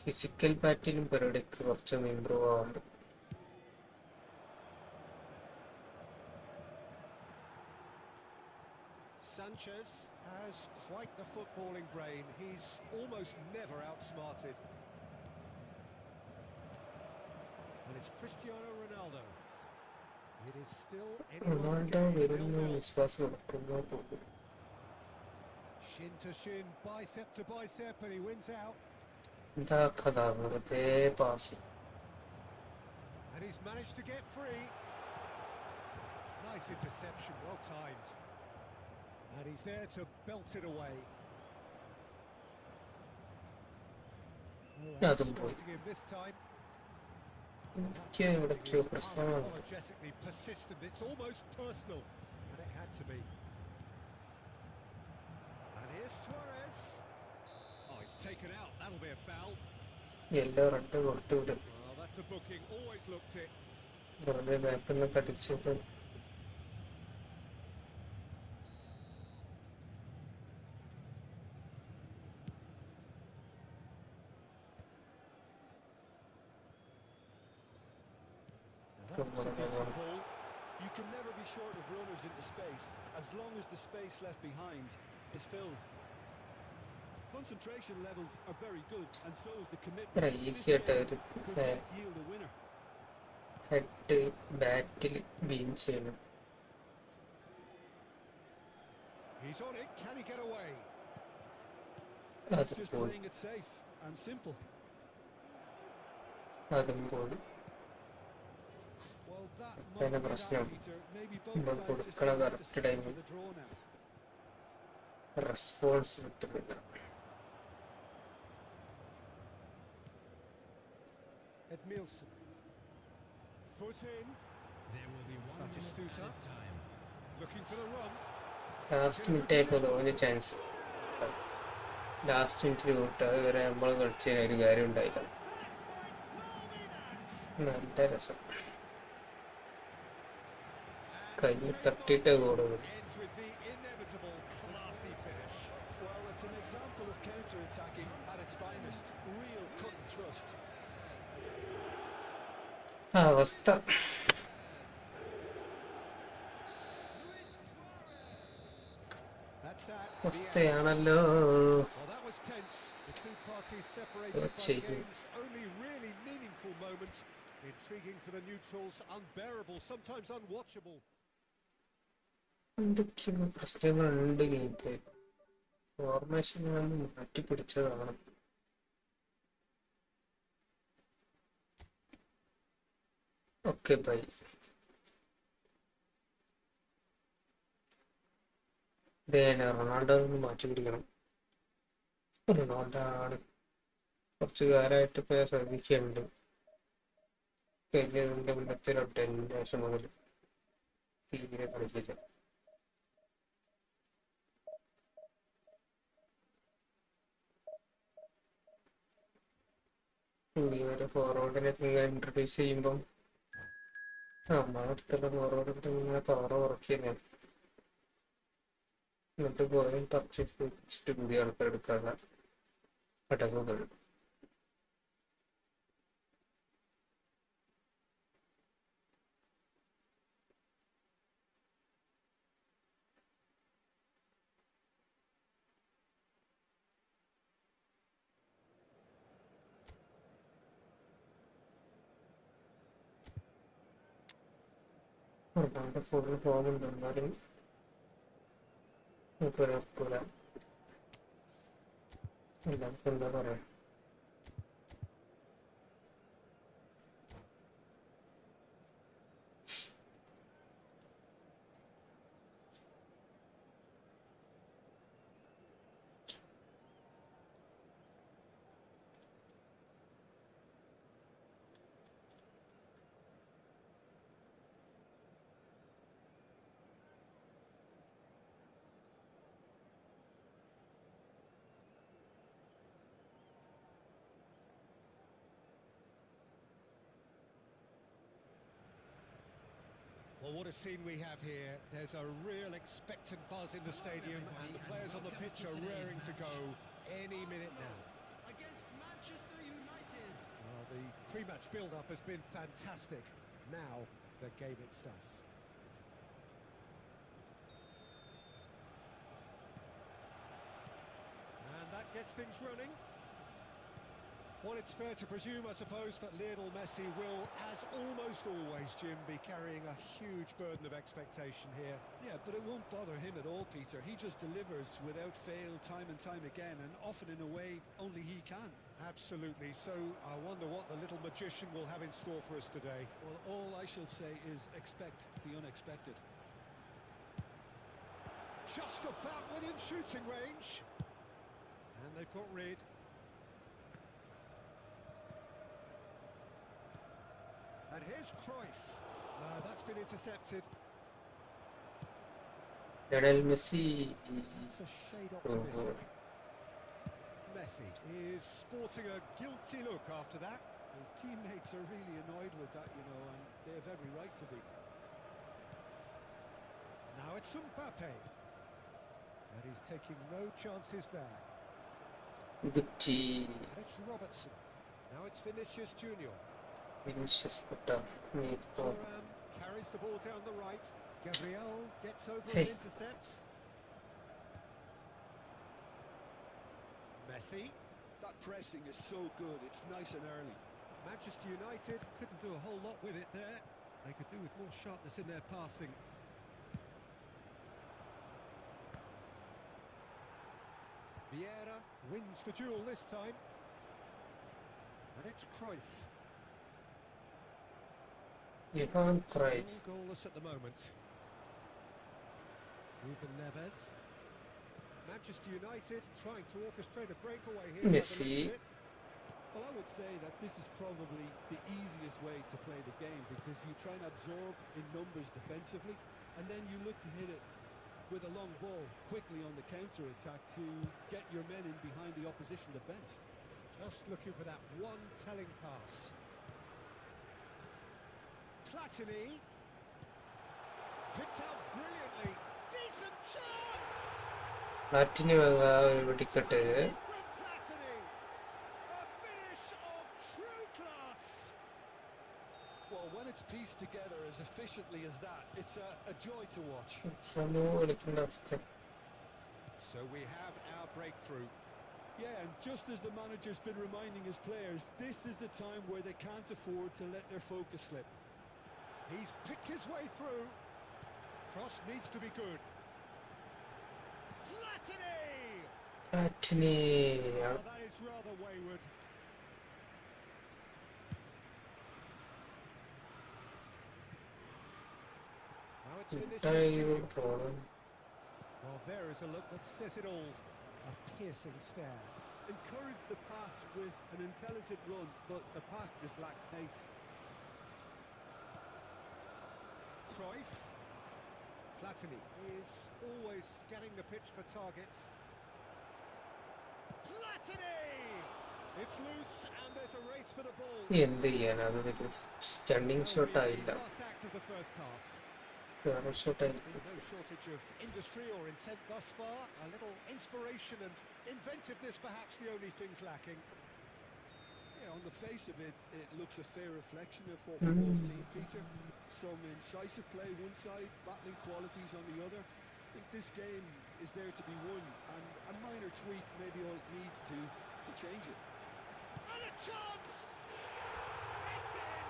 Physical ബാറ്റിലും പരിപാടിക്ക് കുറച്ചൊന്ന് improve ആവാറുണ്ട്. Sanchez has quite the footballing brain. He's almost never outsmarted. And it's Cristiano Ronaldo. It is still anyone's Ronaldo game. വരുന്നു, 0-0. വിശ്വാസം കൊടുക്കുന്നു, പോകും. Shin to shin, bicep to bicep, and he wins out. എന്താ കഥ, വെറുതെ pass. And he's managed to get free. Nice interception, well timed. And he's there to belt it away. Oh, അതും പോയി. outsmarting him this time. എന്തൊക്കെയോ എവിടേക്കോ പ്രശ്നമാണ്. Unapologetically persistent, it's almost personal. And it had to be. And here's Suarez. Oh, he's taken out, that'll be a foul. Yellow red കൊടുത്തു വിടും. Oh, that's a booking, always looked it. വെറുതെ ബാക്കിൽ നിന്ന് കടിച്ചിട്ട് That looks a decent ball. You can never be short of runners into space, as long as the space left behind is filled. Concentration levels are very good, and so is the commitment. ഇത്ര This easy ആയിട്ട് game ഒരു could yet yield a winner. Head battle been ചെയ്യണം. He's on it, can he get away? അത് It's just പോയി, playing it safe and simple. അതും പോയി. Well, that Then might be പ്രശ്നം. that, Peter. Maybe both നമ്മൾ sides just കൊടുക്കണ need to correct settle ടൈമിൽ for the draw now. Response കിട്ടുന്നില്ല. Edmilson. Foot in, There will be 1 That is minute Stusa. added time. looking for the run. Last minute ആയപ്പോൾ തോന്നിയ chance, last മിനിറ്റിൽ വിട്ട് അതുവരെ നമ്മൾ കളിച്ചതിന് ഒരു കാര്യം ഉണ്ടായില്ല. നല്ല രസം, കൈ തട്ടിയിട്ട് കൂടുന്നു. Ends with the inevitable classy finish. Well, it's an example of counter-attacking at its finest. Real cut and thrust. അവസ്ഥ That's that. The end. അവസ്ഥയാണല്ലോ. Well, that was tense. The two parties separated by the Let's see. game's only really meaningful moment. Intriguing for the neutrals, unbearable, sometimes unwatchable. എന്തൊക്കെയോ പ്രശ്നങ്ങളുണ്ട് ഗെയിമിൽ. Formation മാറ്റിപ്പിടിച്ചതാണ്. Okay bye. Ronaldo ഒന്ന് മാറ്റി പിടിക്കണം. Ronaldo ആണ് കുറച്ചു കാലമായിട്ട് ഇപ്പൊ ശ്രദ്ധിക്കുന്നുണ്ട്. കഴിഞ്ഞതിന്റെ മുന്നത്തെ ഒരു 10 വർഷം മുതൽ തീരെ കളിക്കില്ല. ഈ ഒരു ഫോർവേഡിനൊക്കെ ഇൻട്രൊഡ്യൂസ് ചെയ്യുമ്പം നമ്മളടുത്തുള്ള ഫോർവേഡ് ഇങ്ങനെ പവർ കുറയ്ക്കുന്നേ, എന്നിട്ട് പോയി പർച്ചേസ് വെച്ചിട്ട് പുതിയ ആൾക്കാർ എടുക്കാനുള്ള അടവുകൾ. റൊണാൾഡോ ഫുള്ള് പോകുന്നുണ്ട്, എന്നാലും ഉറപ്പില്ല. എല്ലാവർക്കും എന്താ പറയാ, Well, what a scene we have here. There's a real expectant buzz in the stadium, and the players on the pitch are raring to go any minute now. Against Manchester United. Well, the pre-match build-up has been fantastic. Now, the game itself. gets things running. Well, it's fair to presume, I suppose, that Lionel Messi will, as almost always, Jim, be carrying a huge burden of expectation here. Yeah, but it won't bother him at all, Peter. He just delivers without fail time and time again, and often in a way only he can. Absolutely. So I wonder what the little magician will have in store for us today. Well, all I shall say is expect the unexpected. Just about within shooting range. And they've got rid. And here's Cruyff. No, that's been intercepted. Lionel Messi. That's a shade optimistic. Messi is sporting a guilty look after that. His teammates are really annoyed with that, you know, and they have every right to be. Now it's Mbappe. And he's taking no chances there. Gucci. And it's Robertson. Now it's Vinicius Junior. Vinicius Junior. Thuram carries the ball down the right. Gabriel gets over Hey. and intercepts. Messi. That pressing is so good, it's nice and early. Manchester United couldn't do a whole lot with it there. They could do with more sharpness in their passing. Vieira wins the duel this time. And it's Cruyff. Johan Cruyff. Still goalless at the moment. Ruben Neves. Manchester United trying to orchestrate a breakaway here. Messi. Well, I would say that this is probably the easiest way to play the game, because you try and absorb in numbers defensively, and then you look to hit it with a long ball quickly on the counter-attack to get your men in behind the opposition defence. Just looking for that one telling pass. Platini. Picked out brilliantly. Decent chance! Platini വെടിക്കട്ടെ. From Platini. A finish of true class. Well, when it's pieced together as efficiently as that, it's a joy to watch. സമൂഹ കളിക്കേണ്ട അവസ്ഥ. So we have our breakthrough. Yeah, and just as the manager's been reminding his players, this is the time where they can't afford to let their focus slip. He's picked his way through. Cross needs to be good. Platini! Platini. Oh, that is rather wayward. Now it's Vinicius Junior. Well, there is a look that says it all. A piercing stare. Encourage the pass with an intelligent run, but the pass just lacked pace. Cruyff. Platini is always scanning the pitch for targets. Platini! It's loose and there's a race for the ball. എന്ത് ചെയ്യാൻ അതൊരു stunning shot ആയില്ല. Last act of the first half. കയർ shot ആയിരിക്കും. No shortage of industry or intent thus far. A little inspiration and inventiveness, perhaps the only things lacking. Yeah, on the face of it, it looks a fair reflection of what we've all seen, Peter. Some incisive play one side, battling qualities on the other. I think this game is there to be won, and a minor tweak may be all it needs to change it. And a chance! It's in!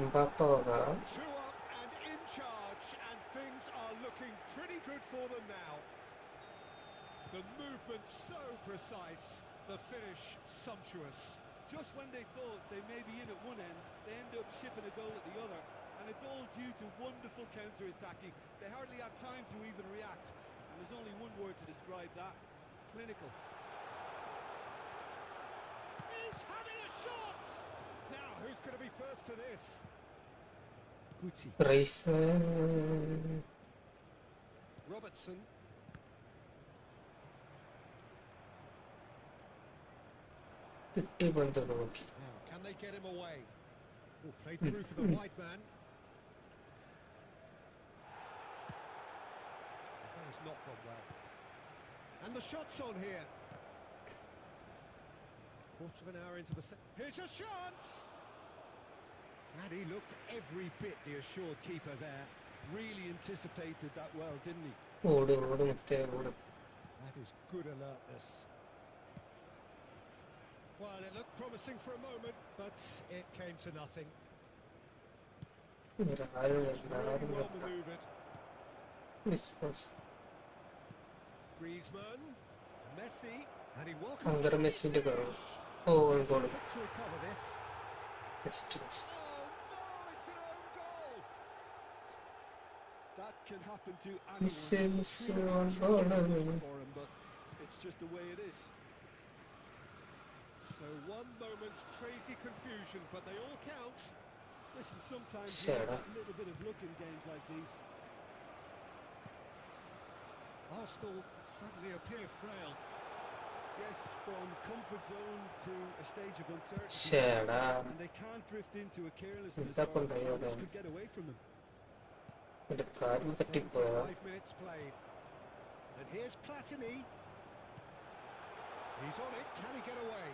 Mbappe വക. 2 up and in charge, and things are looking pretty good for them now. The movement so precise, the finish sumptuous. Just when they thought they may be in at one end, they end up shipping a goal at the other, and it's all due to wonderful counter-attacking. They hardly had time to even react, and there's only one word to describe that: clinical. He's having a shot! Now, who's going to be first to this? Guti. റൈഫ്. Robertson. കിട്ടി പന്ത് നോക്കി. Now, can they get him away? Oh, played through for the wide man. That has not gone well. And the shot's on here. Quarter of an hour into the here's a chance! And he looked every bit the assured keeper there. Really anticipated that well, didn't he? ഓട് ഓട് മുത്തേ ഓട്. That is good alertness. Well, it looked promising for a moment, but it came to nothing. It's really well manoeuvred. Griezmann, Messi, and he welcomes Under the Messi to go. finish. Oh, goal. Quick to recover this. Just Oh no, it's an own goal. That can happen to Messi, anyone. It's Messi, truly on tragic goal. for him, but it's just the way it is. So one moment's crazy confusion, but they all count. Listen, sometimes you Sarah. get a little bit of luck in games like these. Arsenal suddenly appear frail. Yes, from comfort zone to a stage of uncertainty, Sarah. and they can't drift into a carelessness, That one or this guy, could get away from them. the car tip. 75 minutes played. And here's Platini. He's on it. Can he get away?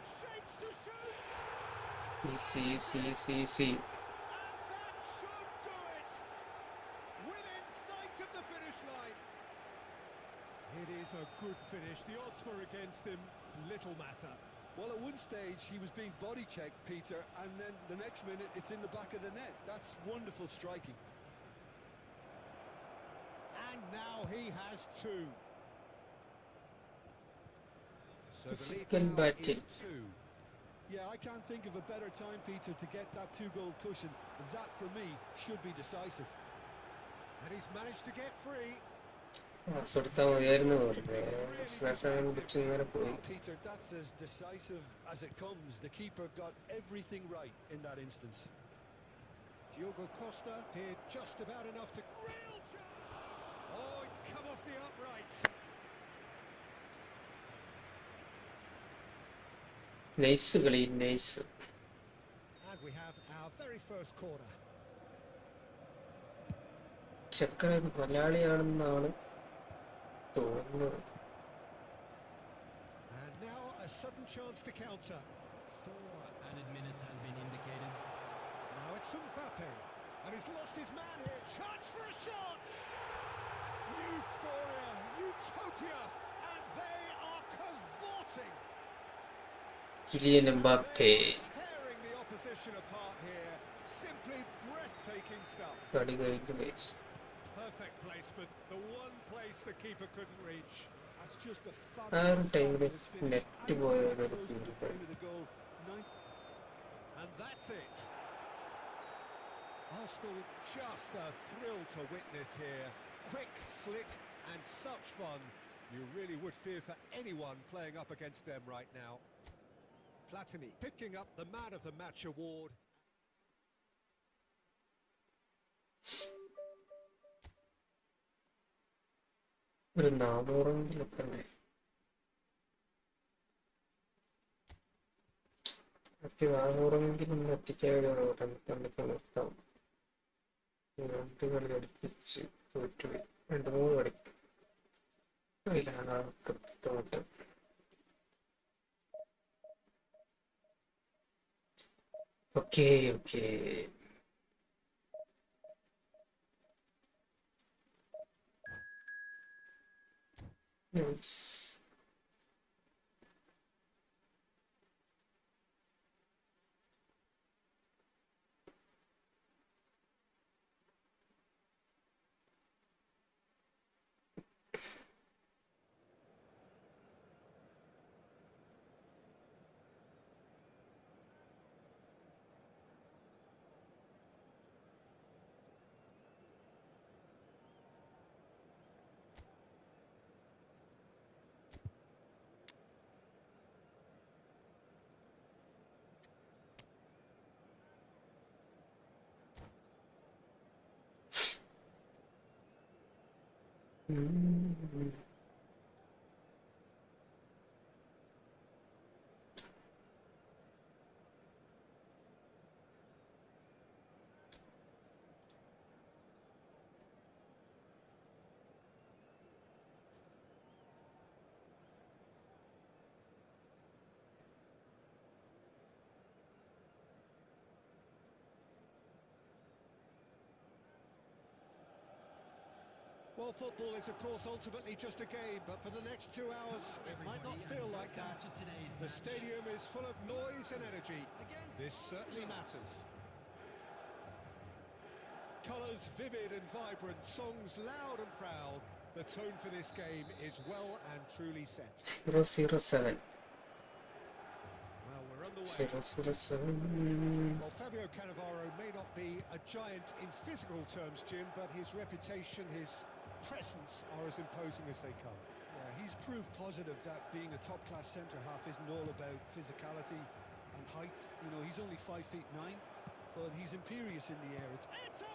Shapes to shoot. Easy. And that should do it. Within sight of the finish line. It is a good finish. The odds were against him. Little matter. Well, at one stage he was being body checked, Peter, and then the next minute it's in the back of the net. That's wonderful striking. And now he has two. So the Physical lead now battle. is two. Yeah, I can't think of a better time, Peter, to get that two-goal cushion. That, for me, should be decisive. And he's managed to get free. കൊടുത്താൽ മതിയായിരുന്നു വെറുതെ സ്നാഷ് പിടിച്ച് ഇങ്ങനെ പോയി. Well, Peter, that's as decisive as it comes. The keeper got everything right in that instance. Diogo Costa did just about enough to... Real chance! Oh, it's come off the upright. Nice കളി, nice. And we have our very first corner. ചെക്കൻ മലയാളിയാണെന്നാണ് തോന്നുന്നത്. And now a sudden chance to counter. 4 added minutes has been indicated. Now it's Mbappe. And he's lost his man here. Chance for a shot! Euphoria, utopia, and they are cavorting. Kylian Mbappe Tearing the opposition apart here. Simply breathtaking stuff. കളി കഴിഞ്ഞു guys. Perfect placement. The one place the keeper couldn't reach. That's just a ആ ഒരു fabulous ടൈമിൽ fabulous finish. Net And പോയ right ഒരു close to the feel. frame of the goal. And that's it. Arsenal just a thrill to witness here. Quick, slick, and such fun. You really would fear for anyone playing up against them right now. Platini picking up the Man of the Match award. ഒരു 400 എത്തണ്ടേ? 400 എത്തിക്കാൻ കണ്ടിട്ട് നിർത്താം. 2 കളി അടുപ്പിച്ച് തോറ്റുപോയി. 2-3 കളി അതിലാണ് തോറ്റ്. Okay. Nice. Well, Well, football is, of course, ultimately just a game, but for the next 2 hours, it might not feel like that. The stadium is full of noise and energy. This certainly matters. Colours vivid and vibrant, songs loud and proud. The tone for this game is well and truly set. 007. Well, we're underway. 007. Well, Fabio Cannavaro may not be a giant in physical terms, Jim, but his reputation, his presence are as imposing as they come. Yeah, he's proof positive that being a top-class centre-half isn't all about physicality and height. You know, he's only 5'9", but he's imperious in the air. Eto!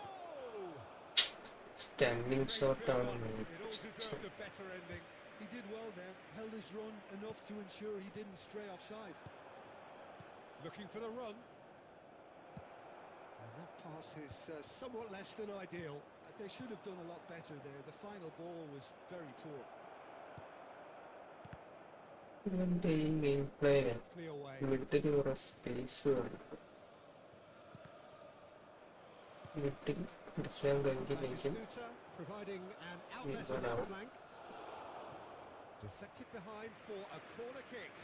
Standing shot It all on deserved a better ending. He did well there, held his run enough to ensure he didn't stray offside. Looking for the run. And that pass is somewhat less than ideal. They should have done a lot better there. The final ball was very poor. ഇവന്റെ ഈ game play Deftly away. Middle കുറെ space കാണും. Middle പിടിക്കാൻ കഴിഞ്ഞില്ലെങ്കിലും Batistuta providing an outlet on that flank. Deflected behind for a corner kick.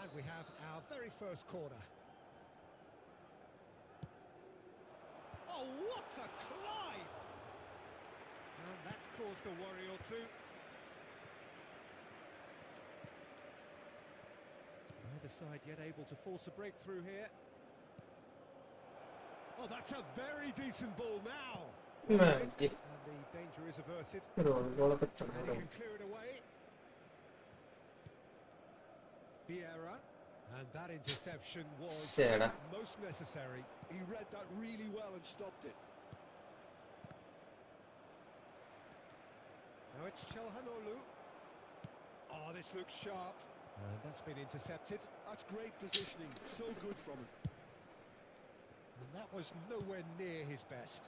And we have our very first corner. Oh, what a climb! And that's caused a worry or two. Neither side yet able to force a breakthrough here. Oh, that's a very decent ball now. And the danger is averted. ഗോളൊക്കെ And he can clear it away. Vieira. And that interception was ചേടാ. most necessary. He read that really well and stopped it. Now it's Chelhanoglu. Oh, this looks sharp. And that's been intercepted. That's great positioning, so good from him. And that was nowhere near his best.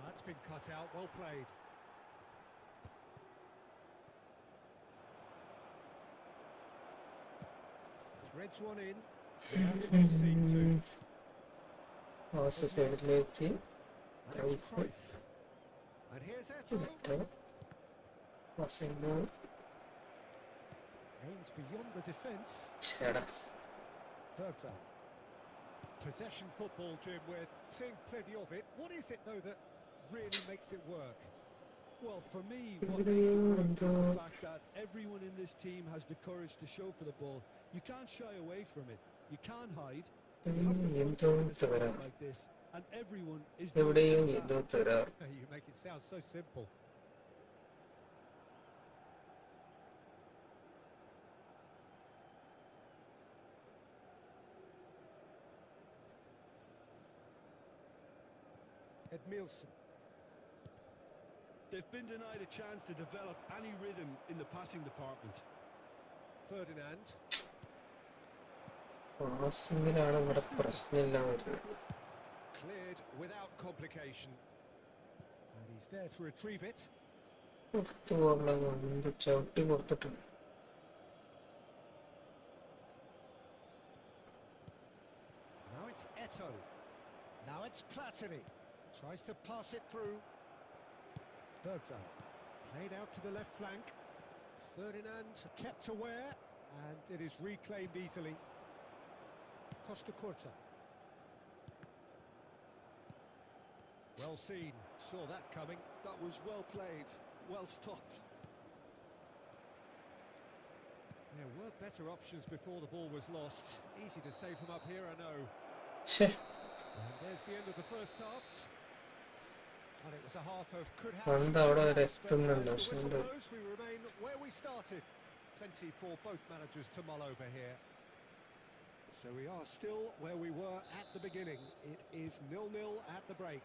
That's been cut out, well played. Threads one in. That's well seen too. ഓസ് സൈഡിലേക്ക് And it's Cruyff. And here's Eto. Aims beyond the defence. ചേടാ. Bergvall. Possession football, Jim, we're seeing plenty of it. What is it, though, that really makes it work? Well, for me, what makes it work is the fact that everyone in this team has the courage to show for the ball. You can't shy away from it. You can't hide. You have to focus on a sport like this, and everyone is doing എവിടെയും just ഇത് that. തരാം. You make it sound so simple. Edmilson. They've been denied a chance to develop any rhythm in the passing department. Ferdinand. പാസിങ്ങിലാണ് ഇവിടെ പ്രശ്നമില്ല വരുന്നത്. Cleared without complication. And he's there to retrieve it. പുറത്തു പോകാനുള്ള കൊണ്ട് ചവിട്ടി കൊടുത്തിട്ടുണ്ട്. Now it's Eto. Now it's Platini. Tries to pass it through. Bergvall. Played out to the left flank. Ferdinand kept aware. And it is reclaimed easily. Costa Curta. Well seen. Saw that coming. That was well played, well stopped. There were better options before the ball was lost. Easy to say from up here, I know. ഛേ, And there's the end of the first half. And it was a half of could have പന്ത് some അവിടെ വരെ chance, but എത്തുന്നുണ്ട്. as the പക്ഷേ whistle ഉണ്ട്. blows, we remain where we started. Plenty for both managers to mull over here. So we are still where we were at the beginning. It is 0-0 at the break.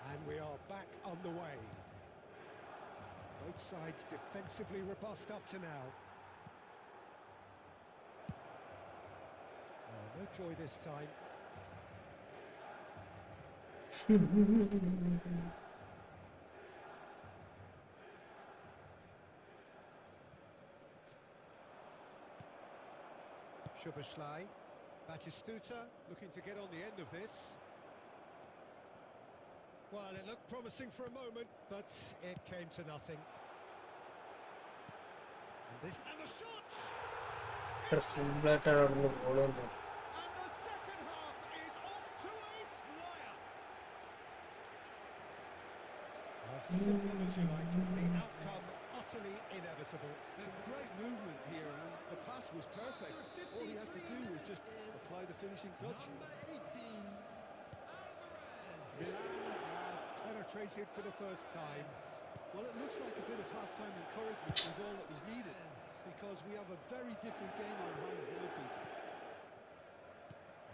And we are back underway. Both sides defensively robust up to now. No joy this time. Szoboszlai. Batistuta looking to get on the end of this. Well, it looked promising for a moment, but it came to nothing. And the shot! സിമ്പിളായിട്ടാണ് അവിടുന്ന് goal വന്നത്. And the second half is off to a flyer. As simple as you like, the outcome utterly inevitable. Some great movement here, and the pass was perfect. All he had to do was just apply the finishing touch. Number 18, Alvarez. Milan have penetrated for the first time. Well, it looks like a bit of half-time encouragement was all that was needed, because we have a very different game on our hands now, Peter.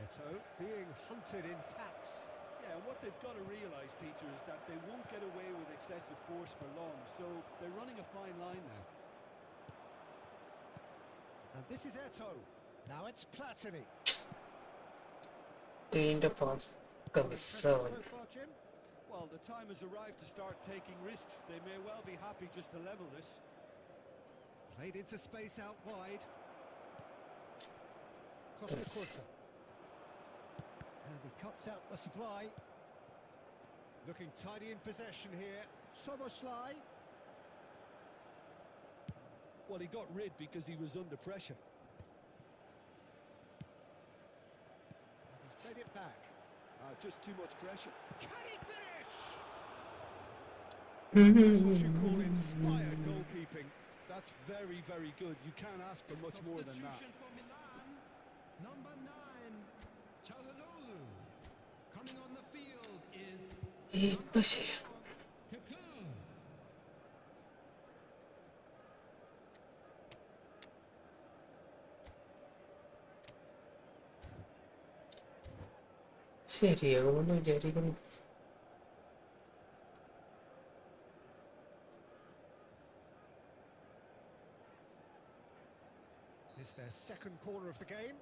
Eto being hunted in packs. Yeah, and what they've got to realise, Peter, is that they won't get away with excessive force for long, so they're running a fine line now. And this is Eto. Now it's Platini. ടീമിന്റെ pass ഒക്കെ മിസ്സാവാൻ. So far, Jim? Well, the time has arrived to start taking risks. They may well be happy just to level this. Played into space out wide. Yes. Costa. And he cuts out the supply. Looking tidy in possession here. Soboslai. Well, he got rid because he was under pressure. He's played it back. Just too much pressure. Can he finish? That's what you call inspired goalkeeping. That's very, very good. You can't ask for much more than that. Substitution for Milan, number 9, Çalhanoğlu. Coming on the field is ഇപ്പൊ ശരി. Cocoon. ശരിയാകുമെന്ന് വിചാരിക്കുന്നു. It's their second corner of the game.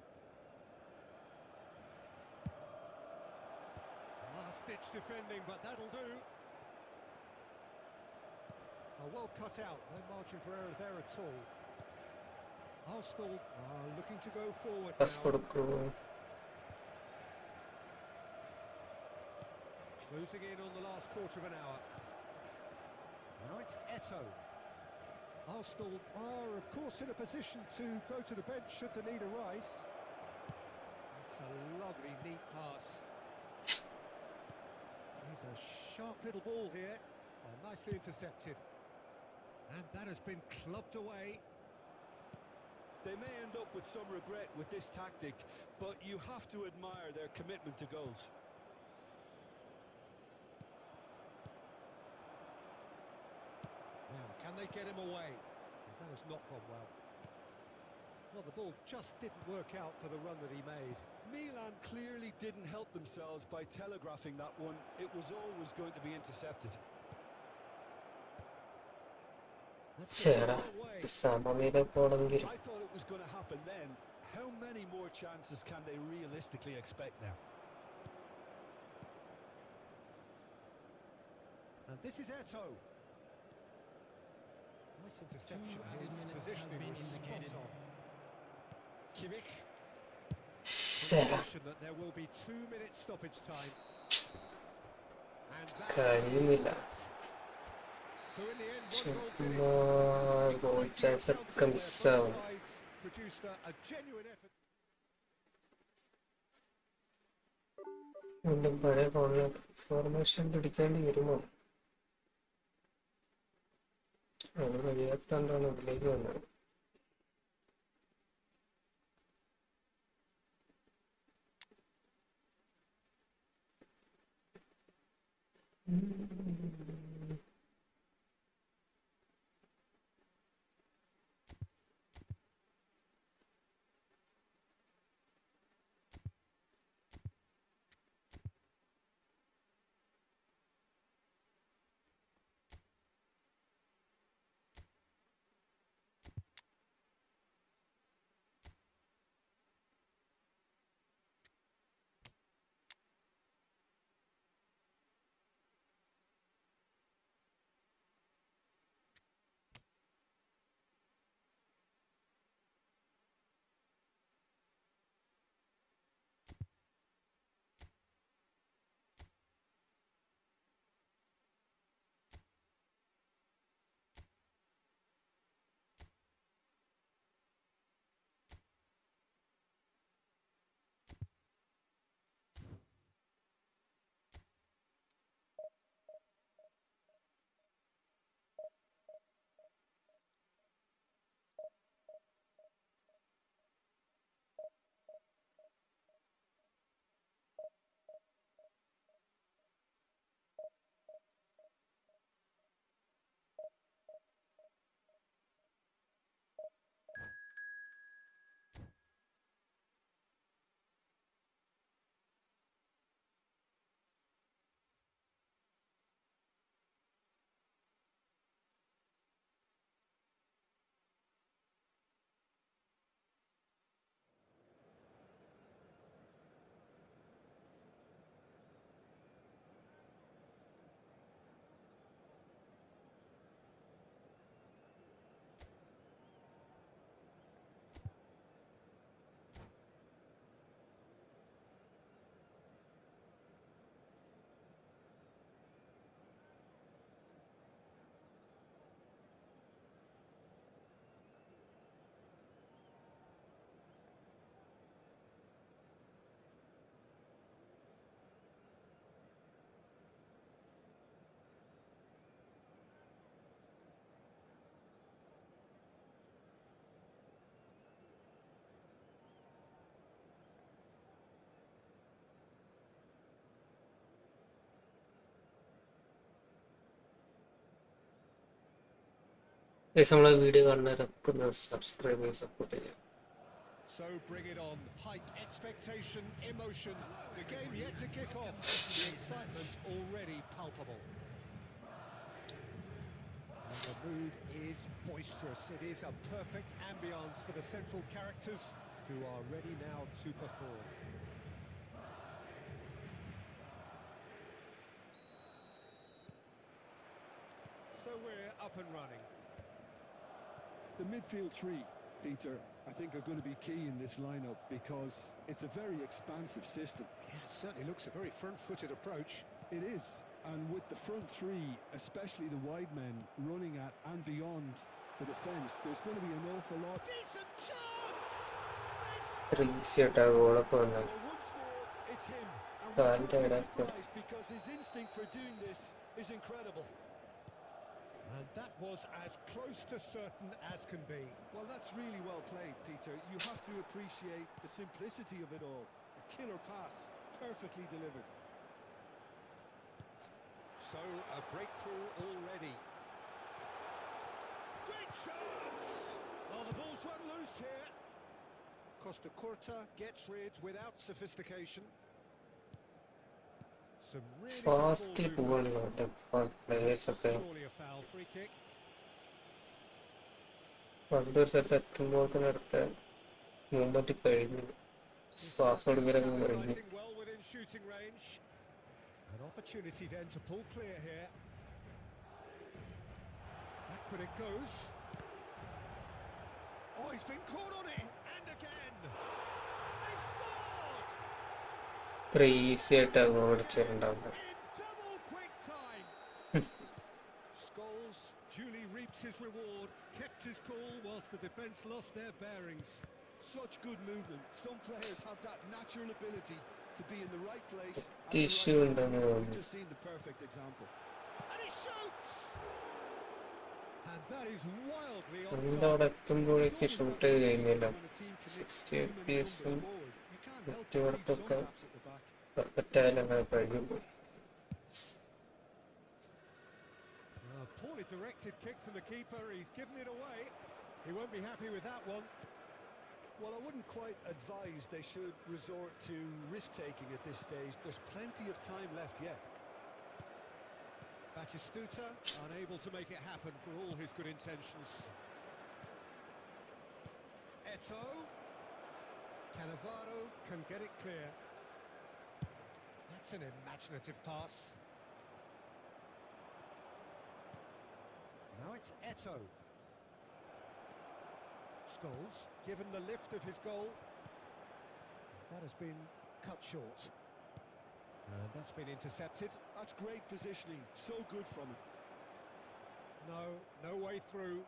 Last-ditch defending, but that'll do. Well cut out, no margin for error there at all. Arsenal are looking to go forward pass now. കൊടുക്കൂ. Closing in on the last quarter of an hour. Now it's Eto. Arsenal are, of course, in a position to go to the bench should the need arise. It's a lovely, neat pass. Here's a sharp little ball here. Oh, nicely intercepted. And that has been clubbed away. They may end up with some regret with this tactic, but you have to admire their commitment to goals. Now, can they get him away? That has not gone well. Well, the ball just didn't work out for the run that he made. Milan clearly didn't help themselves by telegraphing that one. It was always going to be intercepted. That's ചേടാ the wrong way. സമനില പോണെങ്കിൽ I thought it was going to happen then. How many more chances can they realistically expect now? And this is Eto. Nice interception. 2 added His minutes positioning has was been spot indicated. on. Kimmich. ശരി Mention that there will be 2 minutes stoppage time. And that കഴിയുന്നില്ല. so in the end, ചുമ്മാ one goal goal chance difference. ഒക്കെ മിസ്സാവും. Both sides produced a genuine effort. വീണ്ടും പഴയ ഫോണിലെ formation പിടിക്കേണ്ടി വരുമോ? അത് കഴിയാത്തോണ്ടാണ് ഇതിലേക്ക് വന്നത്. നമ്മളെ വീഡിയോ കാണുന്നവരൊക്കെ ഒന്ന് സബ്സ്ക്രൈബ് ചെയ്ത് സപ്പോർട്ട് ചെയ്യാം. So bring it on. Hype, expectation, emotion. The game yet to kick off. The excitement already palpable. And the mood is boisterous. It is a perfect ambience for the central characters who are ready now to perform. So we're up and running. The midfield three, Peter, I think are going to be key in this lineup because it's a very expansive system. Yeah, it certainly looks a very front-footed approach. It is, and with the front three, especially the wide men, running at and beyond the defence, there's going to be an awful lot. Decent chance! ഈസിയായിട്ടാണ് ഗോളൊക്കെ വന്നത്. Well, once more, it's him. And we Can't can't be do that. surprised because his instinct for doing this is incredible. And that was as close to certain as can be. Well, that's really well played, Peter. You have to appreciate the simplicity of it all. A killer pass, perfectly delivered. So, a breakthrough already. Great chance! Oh, the ball's run loose here. Costa Curta gets rid without sophistication. Some really good fast ball movement. പോവാണ് പ്ലേയേഴ്സൊക്കെ. Surely a foul, free kick. പന്തൊരു സ്ഥലത്ത് എത്തുമ്പോൾ തന്നെ അടുത്ത movement കഴിഞ്ഞു. Pass കൊടുക്കലൊക്കെ കഴിഞ്ഞു. Capitalising well within shooting range. An opportunity then to pull clear here. Backward it goes. Oh, he's been caught on it, and again. They've scored ഇത്ര easy ആയിട്ടാണ് goal അടിച്ചിട്ടുണ്ടാവുന്നത്. in double quick time. Scholes duly reaped his reward, kept his cool whilst the defence lost their bearings. Such good movement. Some players have that natural ability to be in the right place at the tissue right ഉണ്ടെന്ന് time. We've തോന്നുന്നു. just seen the perfect example. And he shoots! And that is wildly off പന്ത് target. അവിടെ എത്തുമ്പോഴേക്ക് shoot ചെയ്ത് കഴിഞ്ഞില്ല. When a team commits 60 too many FPS numbers forward, you can't help but network leave some ഒക്കെ gaps at the back. Perfect ആയാലും അങ്ങനെ കഴിഞ്ഞു പോയി. A poorly directed kick from the keeper, he's given it away. He won't be happy with that one. Well, I wouldn't quite advise they should resort to risk-taking at this stage. There's plenty of time left yet. Batistuta unable to make it happen for all his good intentions. Eto'o. Cannavaro can get it clear. That's an imaginative pass. Now it's Eto'o. Scholes, given the lift of his goal. That has been cut short. And that's been intercepted. That's great positioning. So good from him. No way through.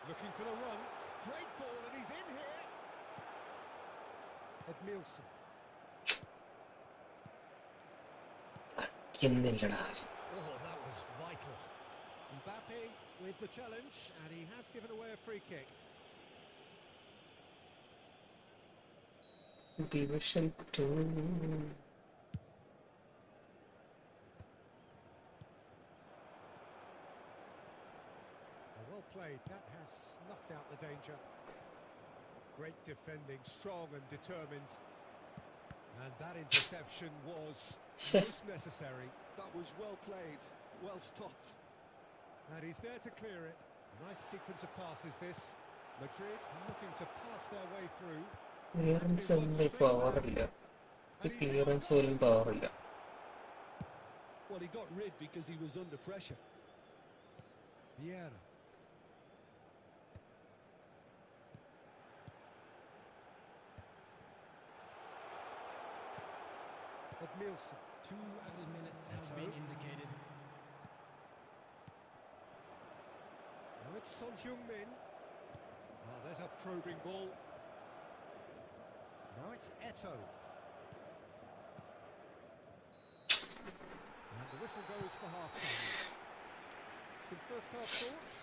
Looking for the run. Great ball, and he's in here. Edmilson. എന്നില്ലടാ. Oh, that was vital. Mbappe with the challenge, and he has given away a free kick. Division 2 Well played. That has snuffed out the danger. Great defending, strong and determined. And that interception was most necessary. That was well played, well stopped. And he's there to clear it. Nice sequence of passes this. Madrid looking to pass their way through. Clearance ഒന്നും പവറില്ല. Clearance പോലും പവറില്ല. Well, he got rid because he was under pressure. Vieira. Edmilson. 2 added minutes have been indicated. Now it's Son Heung-min. Oh, there's a probing ball. Now it's Eto'o. And the whistle goes for half-time. Some first-half thoughts?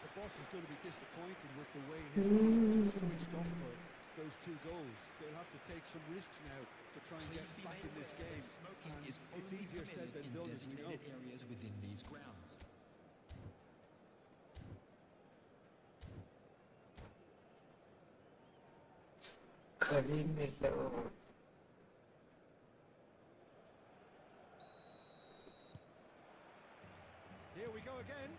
The boss is going to be disappointed with the way his team just switched off for those 2 goals. They'll have to take some risks now to try and get back in this game. And it's easier said than done, as we know. Areas within these grounds. കഴിയുന്നില്ല. Here we go again.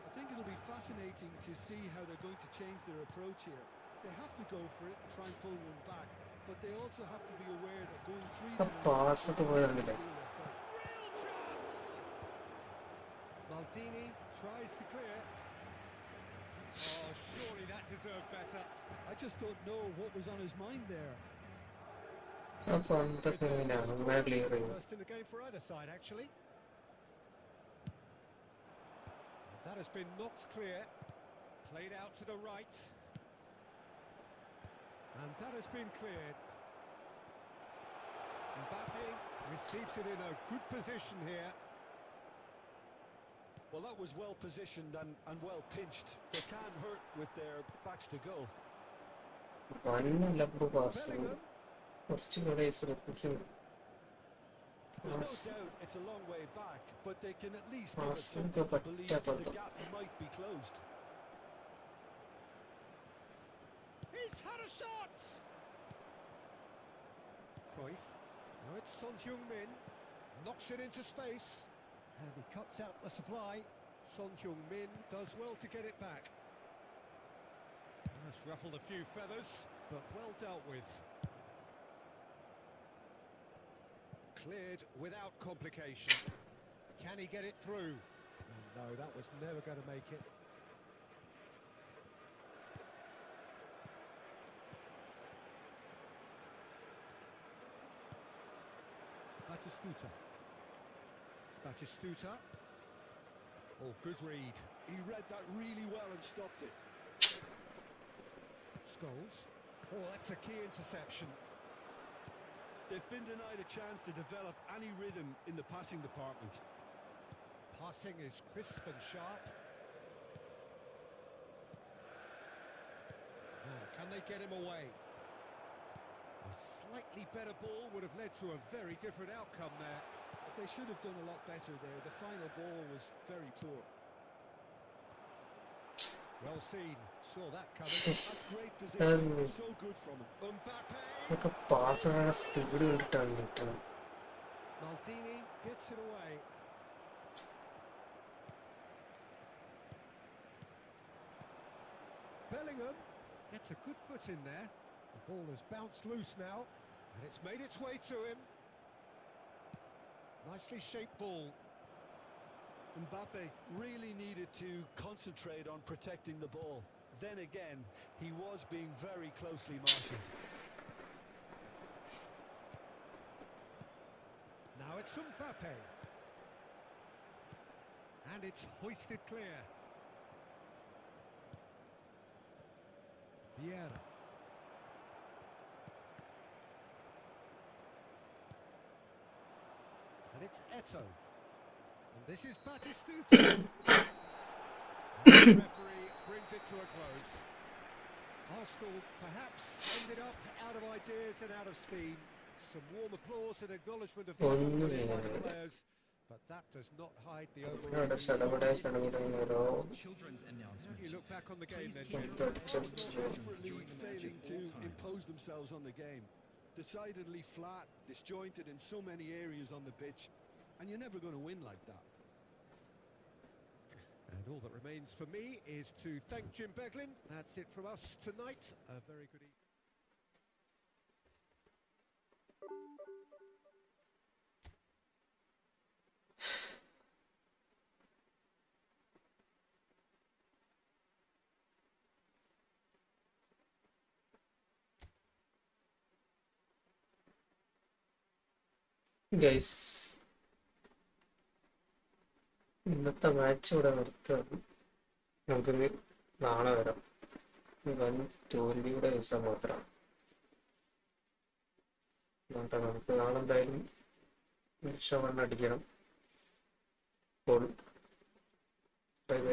I think it'll be fascinating to see how they're going to change their approach here. They have to go for it, try and pull one back, but they also have to be aware that going 3 down pass ഒക്കെ will പോയതല്ലേ? seal their fate. Real chance! Maldini tries to clear. Oh, surely that deserved better. I just don't know what was on his mind there. അപ്പൊ എന്തൊക്കെ എങ്ങനെയാണ് അങ്ങനെ clear ചെയ്യും? First in the game for either side, actually. That has been knocked clear. Played out to the right. And that has been cleared. Mbappe receives it in a good position here. Well, that was well positioned and well pinched. They can't hurt with their backs to goal. വന്നില്ല pass. Bellingham. കുറച്ചുകൂടെ ശ്രദ്ധിക്കും. There's no doubt it's a long way back, but they can at least give us Passing something to to believe that the Patel. gap might be closed. He's had a shot! Cruyff. Now it's Son Heung-min. Knocks it into space. And he cuts out the supply. Son Heung-min does well to get it back. That's ruffled a few feathers, but well dealt with. Cleared without complication. Can he get it through? Oh, no, that was never going to make it. Batistuta. Oh, good read. He read that really well and stopped it. Scholes. Oh, that's a key interception. They've been denied a chance to develop any rhythm in the passing department. Passing is crisp and sharp. Now, can they get him away? A slightly better ball would have led to a very different outcome there. They should have done a lot better there. The final ball was very poor. Well seen. Saw that coming. That's great position. So good from him. Mbappe. ഇതൊക്കെ പാസ്സുകളുടെ speed കണ്ടിട്ടാണ് കിട്ടുന്നത്. Maldini gets it away. Bellingham gets a good foot in there. The ball has bounced loose now, and it's made its way to him. Nicely shaped ball. Mbappe really needed to concentrate on protecting the ball. Then again, he was being very closely marshalled. Now it's Mbappe. And it's hoisted clear. Vieira. And it's Eto'o. And this is Batistuta. And the referee brings it to a close. Arsenal perhaps ended up out of ideas and out of steam. Some warm applause and acknowledgement of the players, but that does not hide the overall. How do you look back on the game then, Jim? Desperately failing to impose themselves on the game. Decidedly flat, disjointed in so many areas on the pitch, and you're never going to win like that. And all that remains for me is to thank Jim Beglin. That's it from us tonight. A very good evening. Guys, ഇന്നത്തെ match ഇവിടെ നിർത്തുകയാണ്. നമുക്കിനി നാളെ വരാം. വൻ തോൽവിയുടെ ദിവസം മാത്രമാണ്. നമുക്ക് നാളെ എന്തായാലും അടിക്കണം. അപ്പോൾ ബൈ ബൈ.